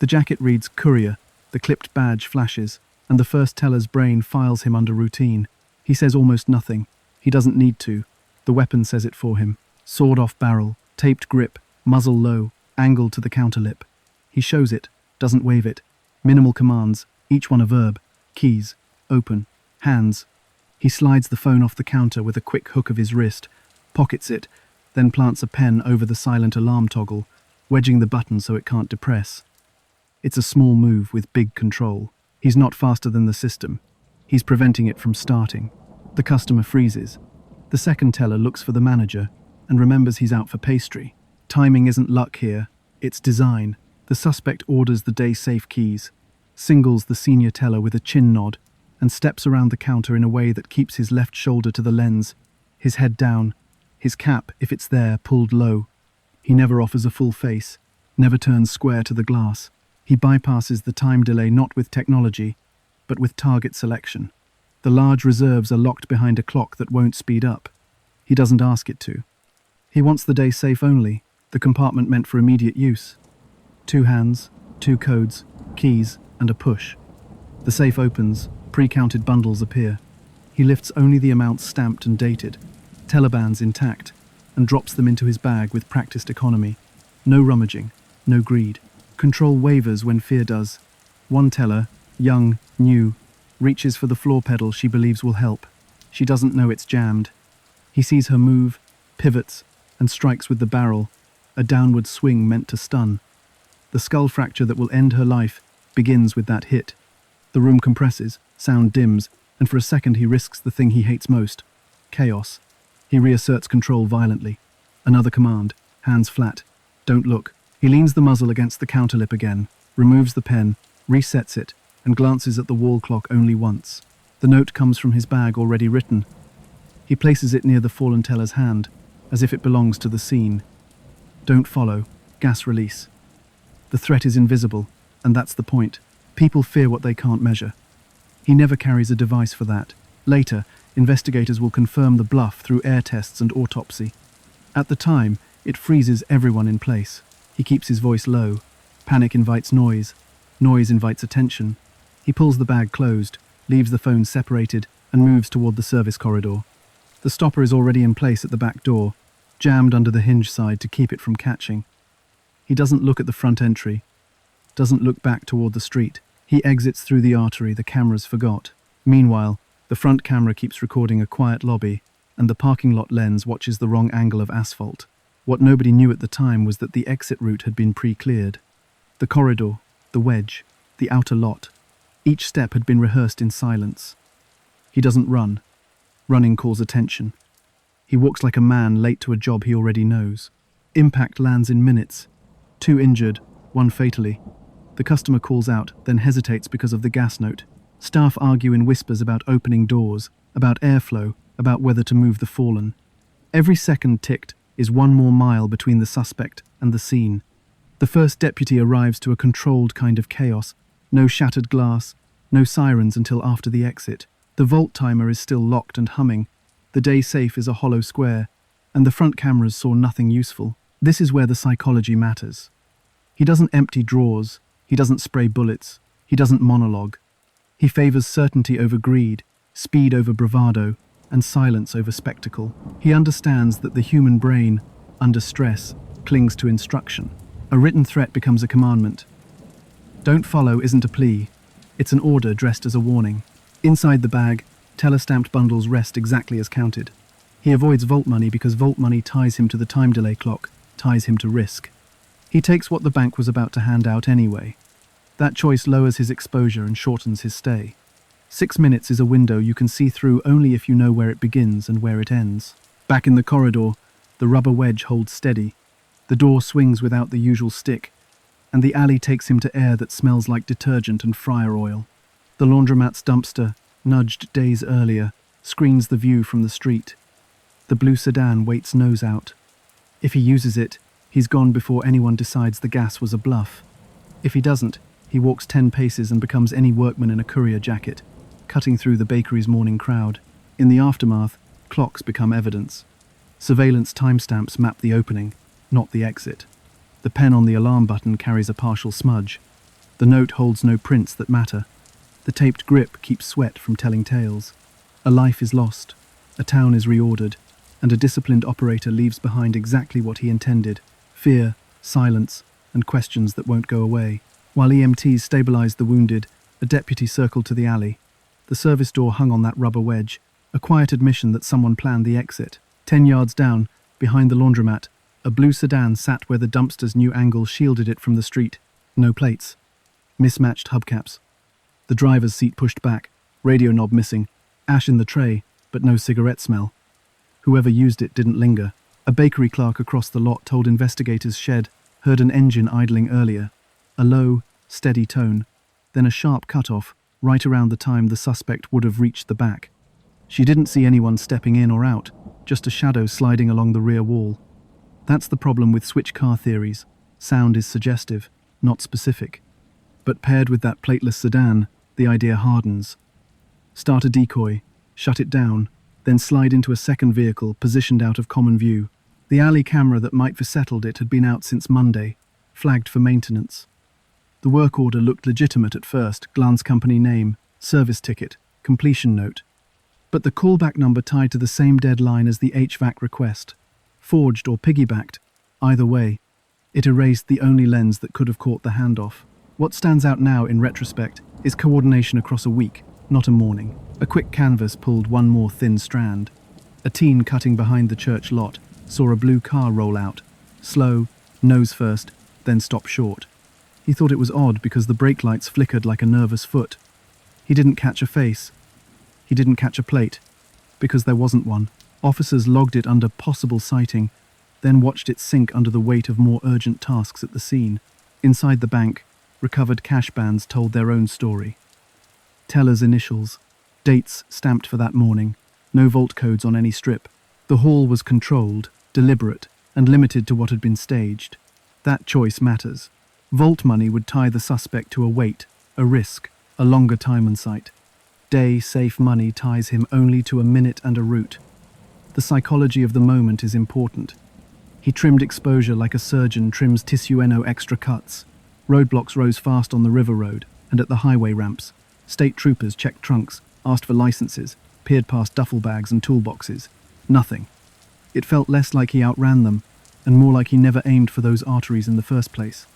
The jacket reads courier, the clipped badge flashes, and the first teller's brain files him under routine. He says almost nothing. He doesn't need to. The weapon says it for him. Sword-off barrel, taped grip, muzzle low, angled to the counter lip. He shows it, doesn't wave it. Minimal commands, each one a verb. Keys, open, hands. He slides the phone off the counter with a quick hook of his wrist, pockets it, then plants a pen over the silent alarm toggle, wedging the button so it can't depress. It's a small move with big control. He's not faster than the system. He's preventing it from starting. The customer freezes. The second teller looks for the manager and remembers he's out for pastry. Timing isn't luck here, it's design. The suspect orders the day safe keys, singles the senior teller with a chin nod, and steps around the counter in a way that keeps his left shoulder to the lens, his head down, his cap, if it's there, pulled low. He never offers a full face, never turns square to the glass. He bypasses the time delay not with technology, but with target selection. The large reserves are locked behind a clock that won't speed up. He doesn't ask it to. He wants the day safe only, the compartment meant for immediate use. 2 hands, 2 codes, keys, and a push. The safe opens, pre-counted bundles appear. He lifts only the amounts stamped and dated, telebans intact, and drops them into his bag with practiced economy. No rummaging, no greed. Control wavers when fear does. One teller, young, new, reaches for the floor pedal she believes will help. She doesn't know it's jammed. He sees her move, pivots, and strikes with the barrel, a downward swing meant to stun. The skull fracture that will end her life begins with that hit. The room compresses, sound dims, and for a second he risks the thing he hates most, chaos. He reasserts control violently. Another command, hands flat. Don't look. He leans the muzzle against the counterlip again, removes the pen, resets it, and glances at the wall clock only once. The note comes from his bag already written. He places it near the fallen teller's hand, as if it belongs to the scene. Don't follow. Gas release. The threat is invisible, and that's the point. People fear what they can't measure. He never carries a device for that. Later, investigators will confirm the bluff through air tests and autopsy. At the time, it freezes everyone in place. He keeps his voice low. Panic invites noise. Noise invites attention. He pulls the bag closed, leaves the phone separated, and moves toward the service corridor. The stopper is already in place at the back door, jammed under the hinge side to keep it from catching. He doesn't look at the front entry, doesn't look back toward the street. He exits through the artery the cameras forgot. Meanwhile, the front camera keeps recording a quiet lobby, and the parking lot lens watches the wrong angle of asphalt. What nobody knew at the time was that the exit route had been pre-cleared. The corridor, the wedge, the outer lot. Each step had been rehearsed in silence. He doesn't run. Running calls attention. He walks like a man late to a job he already knows. Impact lands in minutes. 2 injured, 1 fatally. The customer calls out, then hesitates because of the gas note. Staff argue in whispers about opening doors, about airflow, about whether to move the fallen. Every second ticked is 1 more mile between the suspect and the scene. The first deputy arrives to a controlled kind of chaos. No shattered glass, no sirens until after the exit. The vault timer is still locked and humming. The day safe is a hollow square, and the front cameras saw nothing useful. This is where the psychology matters. He doesn't empty drawers, he doesn't spray bullets, he doesn't monologue. He favors certainty over greed, speed over bravado, and silence over spectacle. He understands that the human brain, under stress, clings to instruction. A written threat becomes a commandment. Don't follow isn't a plea, it's an order dressed as a warning. Inside the bag, teller-stamped bundles rest exactly as counted. He avoids vault money because vault money ties him to the time delay clock, ties him to risk. He takes what the bank was about to hand out anyway. That choice lowers his exposure and shortens his stay. 6 minutes is a window you can see through only if you know where it begins and where it ends. Back in the corridor, the rubber wedge holds steady. The door swings without the usual stick, and the alley takes him to air that smells like detergent and fryer oil. The laundromat's dumpster, nudged days earlier, screens the view from the street. The blue sedan waits nose out. If he uses it, he's gone before anyone decides the gas was a bluff. If he doesn't, he walks 10 paces and becomes any workman in a courier jacket, cutting through the bakery's morning crowd. In the aftermath, clocks become evidence. Surveillance timestamps map the opening, not the exit. The pen on the alarm button carries a partial smudge. The note holds no prints that matter. The taped grip keeps sweat from telling tales. A life is lost, a town is reordered, and a disciplined operator leaves behind exactly what he intended: fear, silence, and questions that won't go away. While EMTs stabilized the wounded, a deputy circled to the alley. The service door hung on that rubber wedge, a quiet admission that someone planned the exit. 10 yards down, behind the laundromat, a blue sedan sat where the dumpster's new angle shielded it from the street. No plates. Mismatched hubcaps. The driver's seat pushed back, radio knob missing, ash in the tray, but no cigarette smell. Whoever used it didn't linger. A bakery clerk across the lot told investigators Shed heard an engine idling earlier. A low, steady tone, then a sharp cut-off, right around the time the suspect would have reached the back. She didn't see anyone stepping in or out, just a shadow sliding along the rear wall. That's the problem with switch car theories. Sound is suggestive, not specific. But paired with that plateless sedan, the idea hardens. Start a decoy, shut it down, then slide into a second vehicle positioned out of common view. The alley camera that might have settled it had been out since Monday, flagged for maintenance. The work order looked legitimate at first: glance company name, service ticket, completion note. But the callback number tied to the same deadline as the HVAC request. Forged or piggybacked, either way, it erased the only lens that could have caught the handoff. What stands out now in retrospect is coordination across a week, not a morning. A quick canvas pulled one more thin strand. A teen cutting behind the church lot saw a blue car roll out, slow, nose first, then stop short. He thought it was odd because the brake lights flickered like a nervous foot. He didn't catch a face. He didn't catch a plate, because there wasn't one. Officers logged it under possible sighting, then watched it sink under the weight of more urgent tasks at the scene. Inside the bank, recovered cash bands told their own story. Teller's initials, dates stamped for that morning, no vault codes on any strip. The haul was controlled, deliberate, and limited to what had been staged. That choice matters. Vault money would tie the suspect to a weight, a risk, a longer time on site. Day safe money ties him only to a minute and a route. The psychology of the moment is important. He trimmed exposure like a surgeon trims tissue extra cuts. Roadblocks rose fast on the river road and at the highway ramps. State troopers checked trunks, asked for licenses, peered past duffel bags and toolboxes. Nothing. It felt less like he outran them, and more like he never aimed for those arteries in the first place.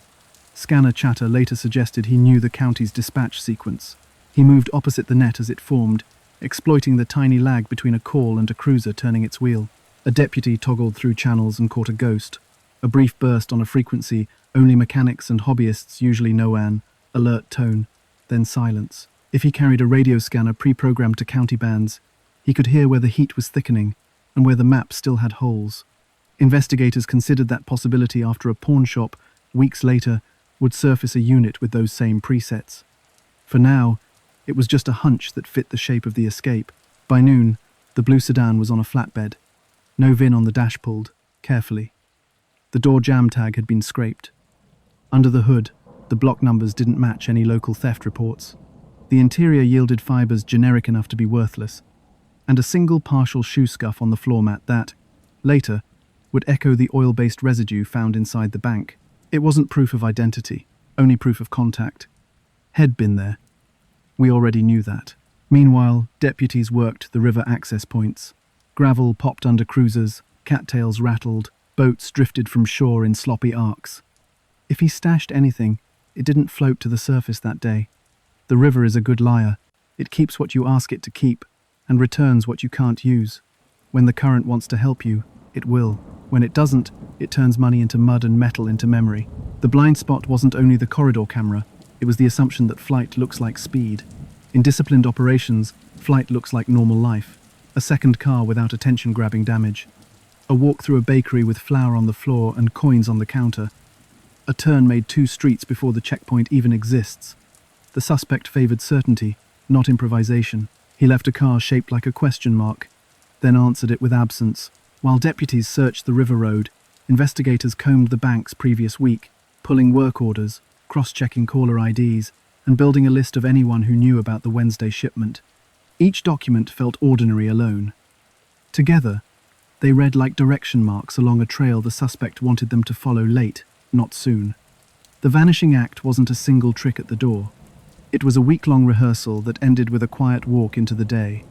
Scanner chatter later suggested he knew the county's dispatch sequence. He moved opposite the net as it formed, exploiting the tiny lag between a call and a cruiser turning its wheel. A deputy toggled through channels and caught a ghost. A brief burst on a frequency only mechanics and hobbyists usually know, an alert tone, then silence. If he carried a radio scanner pre-programmed to county bands, he could hear where the heat was thickening and where the map still had holes. Investigators considered that possibility after a pawn shop, weeks later, would surface a unit with those same presets. For now, it was just a hunch that fit the shape of the escape. By noon, the blue sedan was on a flatbed. No VIN on the dash pulled, carefully. The door jam tag had been scraped. Under the hood, the block numbers didn't match any local theft reports. The interior yielded fibers generic enough to be worthless, and a single partial shoe scuff on the floor mat that, later, would echo the oil-based residue found inside the bank. It wasn't proof of identity, only proof of contact. Had been there. We already knew that. Meanwhile, deputies worked the river access points. Gravel popped under cruisers, cattails rattled, boats drifted from shore in sloppy arcs. If he stashed anything, it didn't float to the surface that day. The river is a good liar. It keeps what you ask it to keep, and returns what you can't use. When the current wants to help you, it will. When it doesn't, it turns money into mud and metal into memory. The blind spot wasn't only the corridor camera, it was the assumption that flight looks like speed. In disciplined operations, flight looks like normal life. A second car without attention-grabbing damage. A walk through a bakery with flour on the floor and coins on the counter. A turn made 2 streets before the checkpoint even exists. The suspect favored certainty, not improvisation. He left a car shaped like a question mark, then answered it with absence. While deputies searched the river road, investigators combed the banks previous week, pulling work orders, cross-checking caller IDs, and building a list of anyone who knew about the Wednesday shipment. Each document felt ordinary alone. Together, they read like direction marks along a trail the suspect wanted them to follow late, not soon. The vanishing act wasn't a single trick at the door. It was a week-long rehearsal that ended with a quiet walk into the day.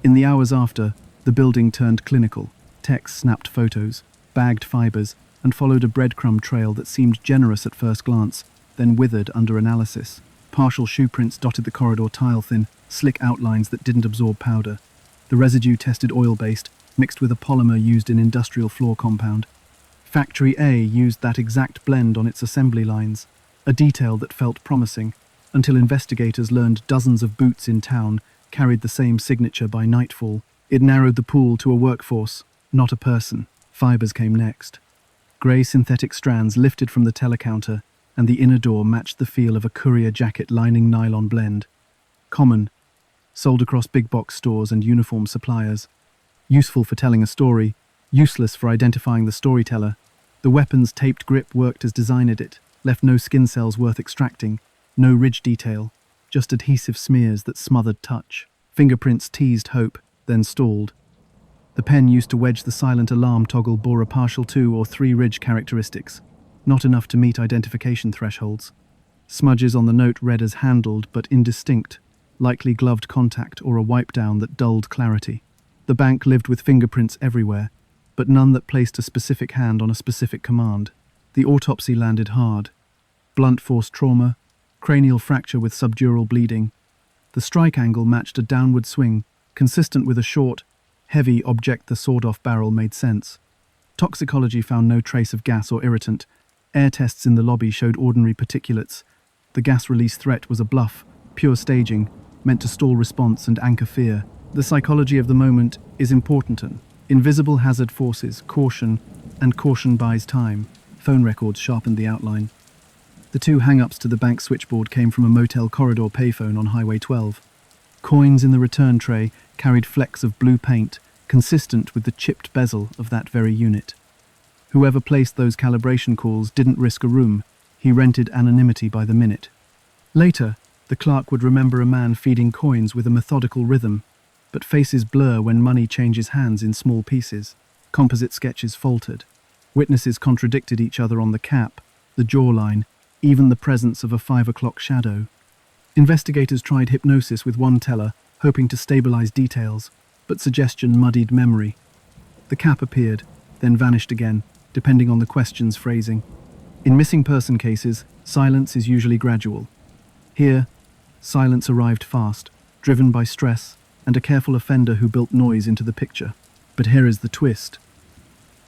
In the hours after, the building turned clinical. Techs snapped photos, bagged fibers, and followed a breadcrumb trail that seemed generous at first glance, then withered under analysis. Partial shoe prints dotted the corridor tile-thin, slick outlines that didn't absorb powder. The residue tested oil-based, mixed with a polymer used in industrial floor compound. Factory A used that exact blend on its assembly lines, a detail that felt promising, until investigators learned dozens of boots in town carried the same signature by nightfall. It narrowed the pool to a workforce, not a person. Fibers came next. Grey synthetic strands lifted from the telecounter, and the inner door matched the feel of a courier jacket lining nylon blend. Common, sold across big box stores and uniform suppliers. Useful for telling a story, useless for identifying the storyteller. The weapon's taped grip worked as designed it, left no skin cells worth extracting, no ridge detail, just adhesive smears that smothered touch. Fingerprints teased hope, then stalled. The pen used to wedge the silent alarm toggle bore a partial 2 or 3 ridge characteristics, not enough to meet identification thresholds. Smudges on the note read as handled but indistinct, likely gloved contact or a wipe down that dulled clarity. The bank lived with fingerprints everywhere, but none that placed a specific hand on a specific command. The autopsy landed hard. Blunt force trauma, cranial fracture with subdural bleeding. The strike angle matched a downward swing, consistent with a short, heavy object. The sawed-off barrel made sense. Toxicology found no trace of gas or irritant. Air tests in the lobby showed ordinary particulates. The gas release threat was a bluff, pure staging, meant to stall response and anchor fear. The psychology of the moment is important. Invisible hazard forces, caution, and caution buys time. Phone records sharpened the outline. The 2 hang-ups to the bank switchboard came from a motel corridor payphone on Highway 12. Coins in the return tray carried flecks of blue paint, consistent with the chipped bezel of that very unit. Whoever placed those calibration calls didn't risk a room. He rented anonymity by the minute. Later, the clerk would remember a man feeding coins with a methodical rhythm, but faces blur when money changes hands in small pieces. Composite sketches faltered. Witnesses contradicted each other on the cap, the jawline, even the presence of a 5 o'clock shadow. Investigators tried hypnosis with one teller, hoping to stabilize details, but suggestion muddied memory. The cap appeared, then vanished again, depending on the question's phrasing. In missing person cases, silence is usually gradual. Here, silence arrived fast, driven by stress, and a careful offender who built noise into the picture. But here is the twist.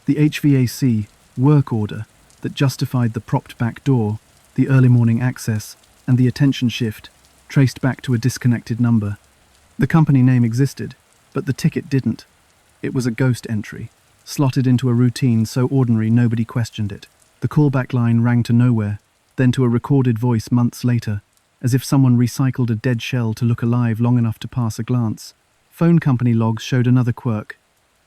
The HVAC work order that justified the propped back door, the early morning access, and the attention shift traced back to a disconnected number. The company name existed, but the ticket didn't. It was a ghost entry, slotted into a routine so ordinary nobody questioned it. The callback line rang to nowhere, then to a recorded voice months later, as if someone recycled a dead shell to look alive long enough to pass a glance. Phone company logs showed another quirk.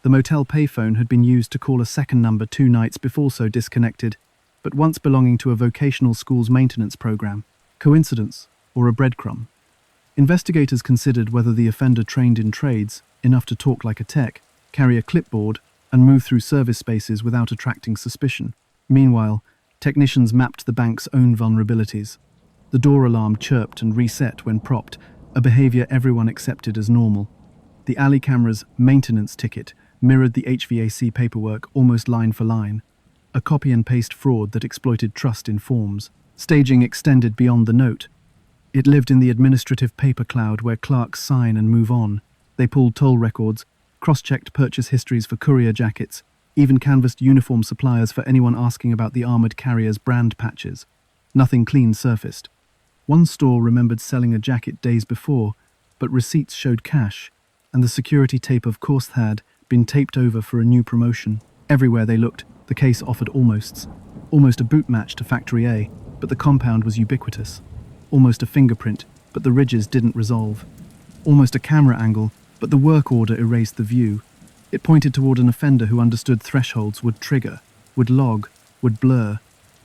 The motel payphone had been used to call a second number 2 nights before, so disconnected, but once belonging to a vocational school's maintenance program. Coincidence, or a breadcrumb? Investigators considered whether the offender trained in trades, enough to talk like a tech, carry a clipboard, and move through service spaces without attracting suspicion. Meanwhile, technicians mapped the bank's own vulnerabilities. The door alarm chirped and reset when propped, a behavior everyone accepted as normal. The alley camera's maintenance ticket mirrored the HVAC paperwork almost line for line, a copy-and-paste fraud that exploited trust in forms. Staging extended beyond the note. It lived in the administrative paper cloud where clerks sign and move on. They pulled toll records, cross-checked purchase histories for courier jackets, even canvassed uniform suppliers for anyone asking about the armored carrier's brand patches. Nothing clean surfaced. One store remembered selling a jacket days before, but receipts showed cash, and the security tape of course had been taped over for a new promotion. Everywhere they looked, the case offered almosts. Almost a boot match to Factory A, but the compound was ubiquitous. Almost a fingerprint, but the ridges didn't resolve. Almost a camera angle, but the work order erased the view. It pointed toward an offender who understood thresholds would trigger, would log, would blur.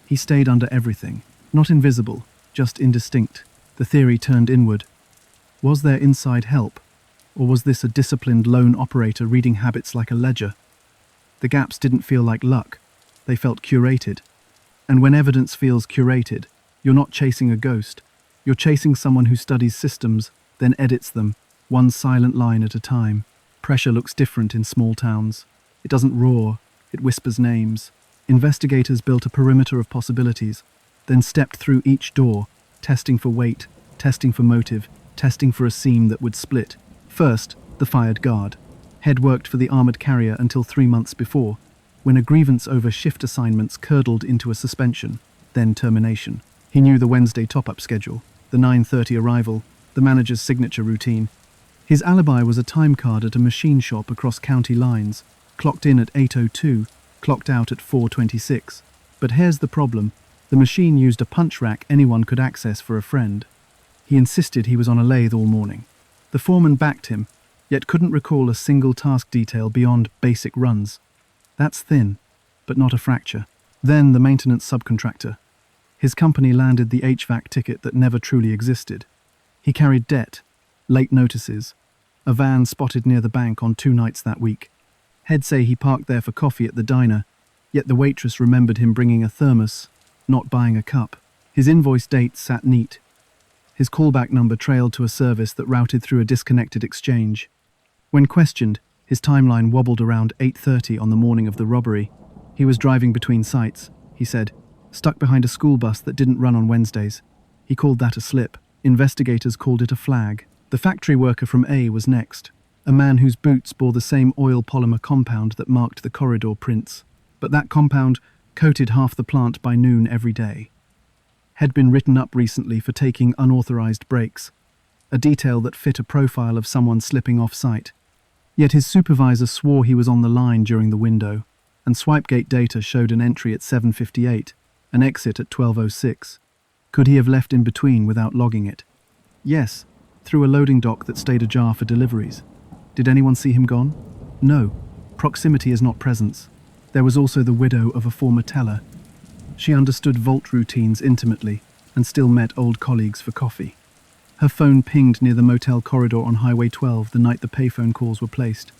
He stayed under everything, not invisible, just indistinct. The theory turned inward. Was there inside help? Or was this a disciplined lone operator reading habits like a ledger? The gaps didn't feel like luck. They felt curated. And when evidence feels curated, you're not chasing a ghost. You're chasing someone who studies systems, then edits them, one silent line at a time. Pressure looks different in small towns. It doesn't roar, it whispers names. Investigators built a perimeter of possibilities, then stepped through each door, testing for weight, testing for motive, testing for a seam that would split. First, the fired guard. Head worked for the armored carrier until 3 months before, when a grievance over shift assignments curdled into a suspension, then termination. He knew the Wednesday top-up schedule, the 9:30 arrival, the manager's signature routine. His alibi was a time card at a machine shop across county lines, clocked in at 8:02, clocked out at 4:26. But here's the problem. The machine used a punch rack anyone could access for a friend. He insisted he was on a lathe all morning. The foreman backed him, yet couldn't recall a single task detail beyond basic runs. That's thin, but not a fracture. Then the maintenance subcontractor. His company landed the HVAC ticket that never truly existed. He carried debt, late notices, a van spotted near the bank on 2 nights that week. Heads say he parked there for coffee at the diner, yet the waitress remembered him bringing a thermos, not buying a cup. His invoice date sat neat. His callback number trailed to a service that routed through a disconnected exchange. When questioned, his timeline wobbled around 8:30 on the morning of the robbery. He was driving between sites, he said, stuck behind a school bus that didn't run on Wednesdays. He called that a slip. Investigators called it a flag. The factory worker from A was next, a man whose boots bore the same oil polymer compound that marked the corridor prints. But that compound coated half the plant by noon every day. Had been written up recently for taking unauthorized breaks, a detail that fit a profile of someone slipping off-site. Yet his supervisor swore he was on the line during the window, and Swipegate data showed an entry at 7:58, an exit at 12:06. Could he have left in between without logging it? Yes, through a loading dock that stayed ajar for deliveries. Did anyone see him gone? No. Proximity is not presence. There was also the widow of a former teller. She understood vault routines intimately and still met old colleagues for coffee. Her phone pinged near the motel corridor on Highway 12 the night the payphone calls were placed.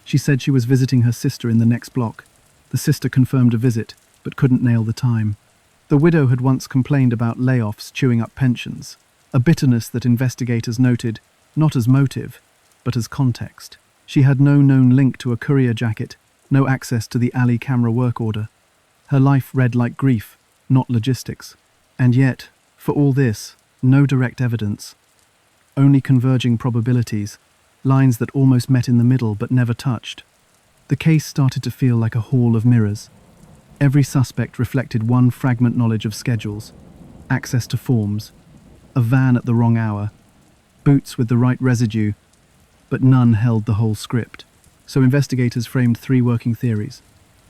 She said she was visiting her sister in the next block. The sister confirmed a visit, but couldn't nail the time. The widow had once complained about layoffs chewing up pensions, a bitterness that investigators noted not as motive, but as context. She had no known link to a courier jacket, no access to the alley camera work order. Her life read like grief, not logistics. And yet, for all this, no direct evidence. Only converging probabilities, lines that almost met in the middle but never touched. The case started to feel like a hall of mirrors. Every suspect reflected one fragment knowledge of schedules, access to forms, a van at the wrong hour, boots with the right residue, but none held the whole script. So investigators framed 3 working theories.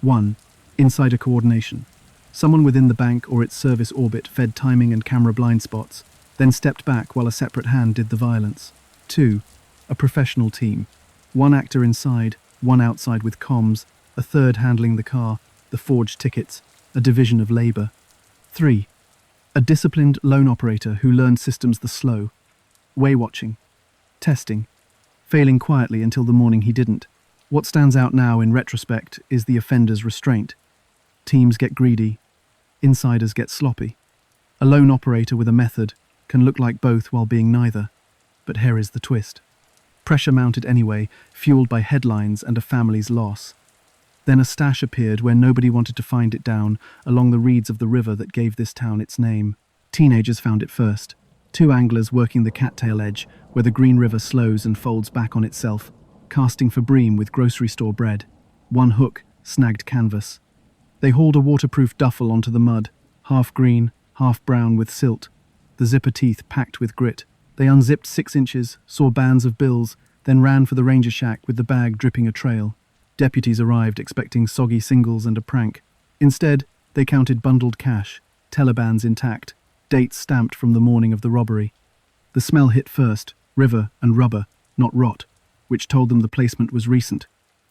1. Insider coordination. Someone within the bank or its service orbit fed timing and camera blind spots, then stepped back while a separate hand did the violence. 2. A professional team. 1 actor inside, 1 outside with comms, a 3rd handling the car, the forged tickets, a division of labor. 3. A disciplined loan operator who learned systems the slow way, watching, testing, failing quietly until the morning he didn't. What stands out now in retrospect is the offender's restraint. Teams get greedy, insiders get sloppy. A lone operator with a method can look like both while being neither. But here is the twist. Pressure mounted anyway, fueled by headlines and a family's loss. Then a stash appeared where nobody wanted to find it down, along the reeds of the river that gave this town its name. Teenagers found it first. 2 anglers working the cattail edge, where the Green River slows and folds back on itself, casting for bream with grocery store bread. 1 hook snagged canvas. They hauled a waterproof duffel onto the mud, half green, half brown with silt, the zipper teeth packed with grit. They unzipped 6 inches, saw bands of bills, then ran for the ranger shack with the bag dripping a trail. Deputies arrived expecting soggy singles and a prank. Instead, they counted bundled cash, teller bands intact, dates stamped from the morning of the robbery. The smell hit first, river and rubber, not rot, which told them the placement was recent.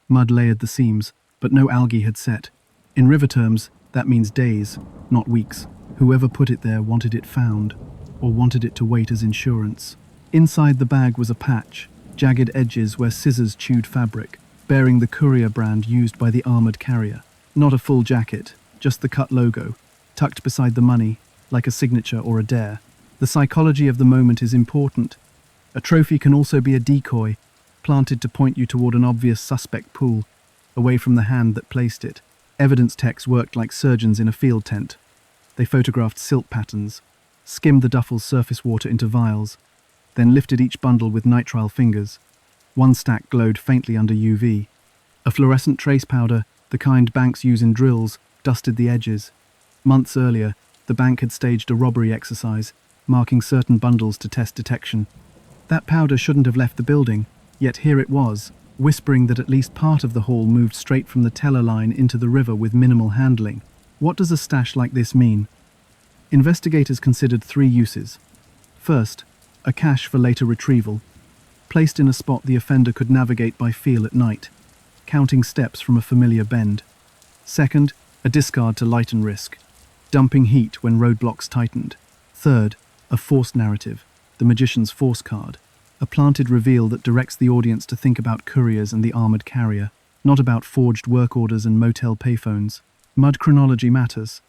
Mud layered the seams, but no algae had set. In river terms, that means days, not weeks. Whoever put it there wanted it found, or wanted it to wait as insurance. Inside the bag was a patch, jagged edges where scissors chewed fabric, bearing the courier brand used by the armored carrier. Not a full jacket, just the cut logo, tucked beside the money, like a signature or a dare. The psychology of the moment is important. A trophy can also be a decoy, planted to point you toward an obvious suspect pool, away from the hand that placed it. Evidence techs worked like surgeons in a field tent. They photographed silt patterns, skimmed the duffel's surface water into vials, then lifted each bundle with nitrile fingers. 1 stack glowed faintly under UV. A fluorescent trace powder, the kind banks use in drills, dusted the edges. Months earlier, the bank had staged a robbery exercise, marking certain bundles to test detection. That powder shouldn't have left the building, yet here it was, whispering that at least part of the haul moved straight from the teller line into the river with minimal handling. What does a stash like this mean? Investigators considered 3 uses. First, a cache for later retrieval, placed in a spot the offender could navigate by feel at night, counting steps from a familiar bend. Second, A discard to lighten risk. Dumping heat when roadblocks tightened. Third, a forced narrative, the magician's force card. A planted reveal that directs the audience to think about couriers and the armored carrier, not about forged work orders and motel payphones. Mud chronology matters.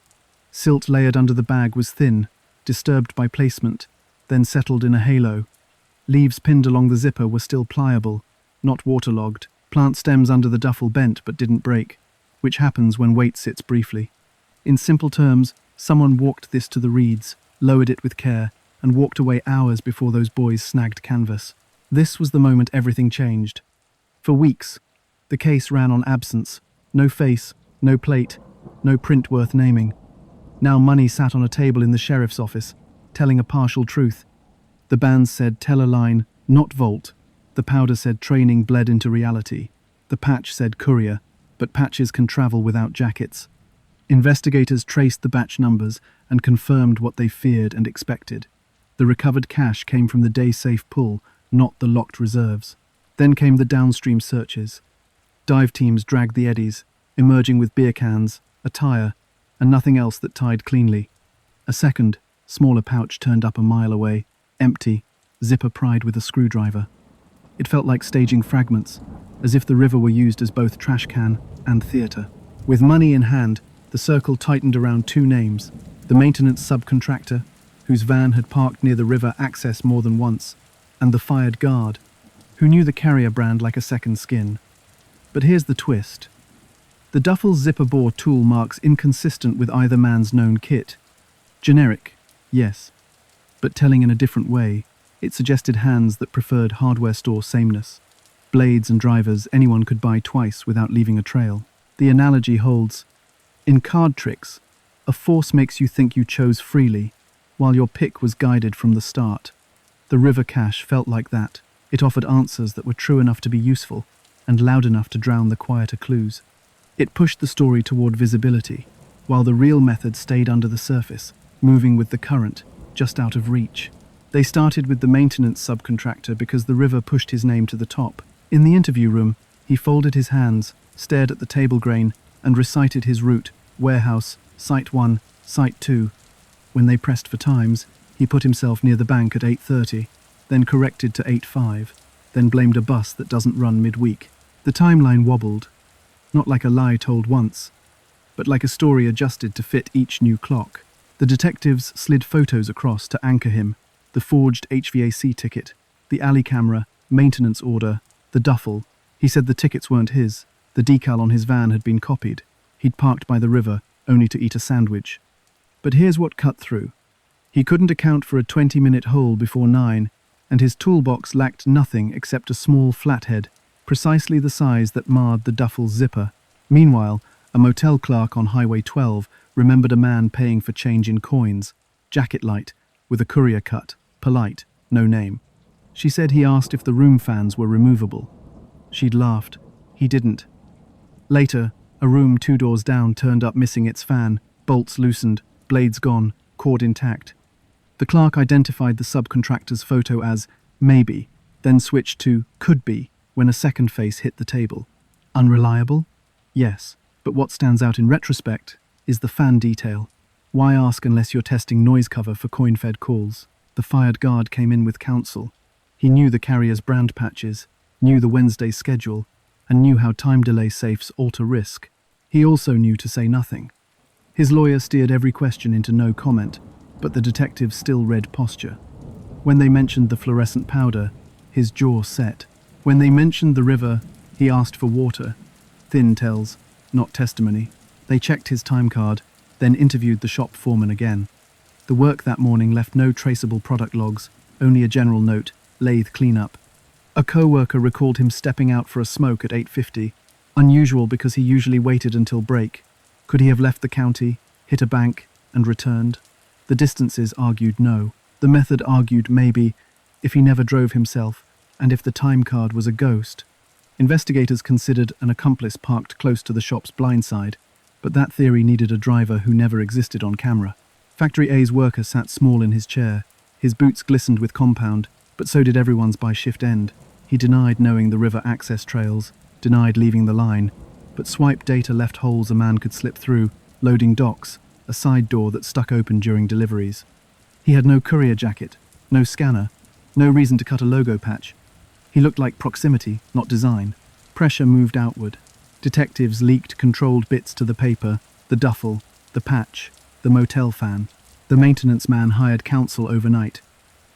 Silt layered under the bag was thin, disturbed by placement, then settled in a halo. Leaves pinned along the zipper were still pliable, not waterlogged. Plant stems under the duffel bent but didn't break, which happens when weight sits briefly. In simple terms, someone walked this to the reeds, lowered it with care, and walked away hours before those boys snagged canvas. This was the moment everything changed. For weeks, the case ran on absence. No face, no plate, no print worth naming. Now money sat on a table in the sheriff's office, telling a partial truth. The bands said teller line, not vault. The powder said training bled into reality. The patch said courier, but patches can travel without jackets. Investigators traced the batch numbers and confirmed what they feared and expected. The recovered cash came from the day-safe pull, not the locked reserves. Then came the downstream searches. Dive teams dragged the eddies, emerging with beer cans, a tire, and nothing else that tied cleanly. A second, smaller pouch turned up a mile away, empty, zipper pried with a screwdriver. It felt like staging fragments, as if the river were used as both trash can and theatre. With money in hand, the circle tightened around two names: the maintenance subcontractor, whose van had parked near the river access more than once, and the fired guard, who knew the carrier brand like a second skin. But here's the twist. The duffel's zipper bore tool marks inconsistent with either man's known kit. Generic, yes, but telling in a different way. It suggested hands that preferred hardware store sameness. Blades and drivers anyone could buy twice without leaving a trail. The analogy holds. In card tricks, a force makes you think you chose freely, while your pick was guided from the start. The river cache felt like that. It offered answers that were true enough to be useful, and loud enough to drown the quieter clues. It pushed the story toward visibility, while the real method stayed under the surface, moving with the current, just out of reach. They started with the maintenance subcontractor because the river pushed his name to the top. In the interview room, he folded his hands, stared at the table grain, and recited his route: warehouse, site 1, site 2. When they pressed for times, he put himself near the bank at 8:30, then corrected to 8:05, then blamed a bus that doesn't run midweek. The timeline wobbled, not like a lie told once, but like a story adjusted to fit each new clock. The detectives slid photos across to anchor him: the forged HVAC ticket, the alley camera, maintenance order, the duffel. He said the tickets weren't his. The decal on his van had been copied. He'd parked by the river, only to eat a sandwich. But here's what cut through. He couldn't account for a 20-minute hole before 9, and his toolbox lacked nothing except a small flathead, precisely the size that marred the duffel's zipper. Meanwhile, a motel clerk on Highway 12 remembered a man paying for change in coins, jacket light, with a courier cut, polite, no name. She said he asked if the room fans were removable. She'd laughed. He didn't. Later, a room 2 doors down turned up missing its fan, bolts loosened, blades gone, cord intact. The clerk identified the subcontractor's photo as maybe, then switched to could be when a second face hit the table. Unreliable? Yes, but what stands out in retrospect is the fan detail. Why ask unless you're testing noise cover for coin-fed calls? The fired guard came in with counsel. He knew the carrier's brand patches, knew the Wednesday schedule, and knew how time delay safes alter risk. He also knew to say nothing. His lawyer steered every question into no comment, but the detective still read posture. When they mentioned the fluorescent powder, his jaw set. When they mentioned the river, he asked for water. Thin tells, not testimony. They checked his time card, then interviewed the shop foreman again. The work that morning left no traceable product logs, only a general note: lathe cleanup. A co-worker recalled him stepping out for a smoke at 8:50, unusual because he usually waited until break. Could he have left the county, hit a bank, and returned? The distances argued no. The method argued maybe, if he never drove himself, and if the time card was a ghost. Investigators considered an accomplice parked close to the shop's blindside, but that theory needed a driver who never existed on camera. Factory A's worker sat small in his chair. His boots glistened with compound, but so did everyone's by shift end. He denied knowing the river access trails, denied leaving the line, but swipe data left holes a man could slip through, loading docks, a side door that stuck open during deliveries. He had no courier jacket, no scanner, no reason to cut a logo patch. He looked like proximity, not design. Pressure moved outward. Detectives leaked controlled bits to the paper, the duffel, the patch, the motel fan. The maintenance man hired counsel overnight.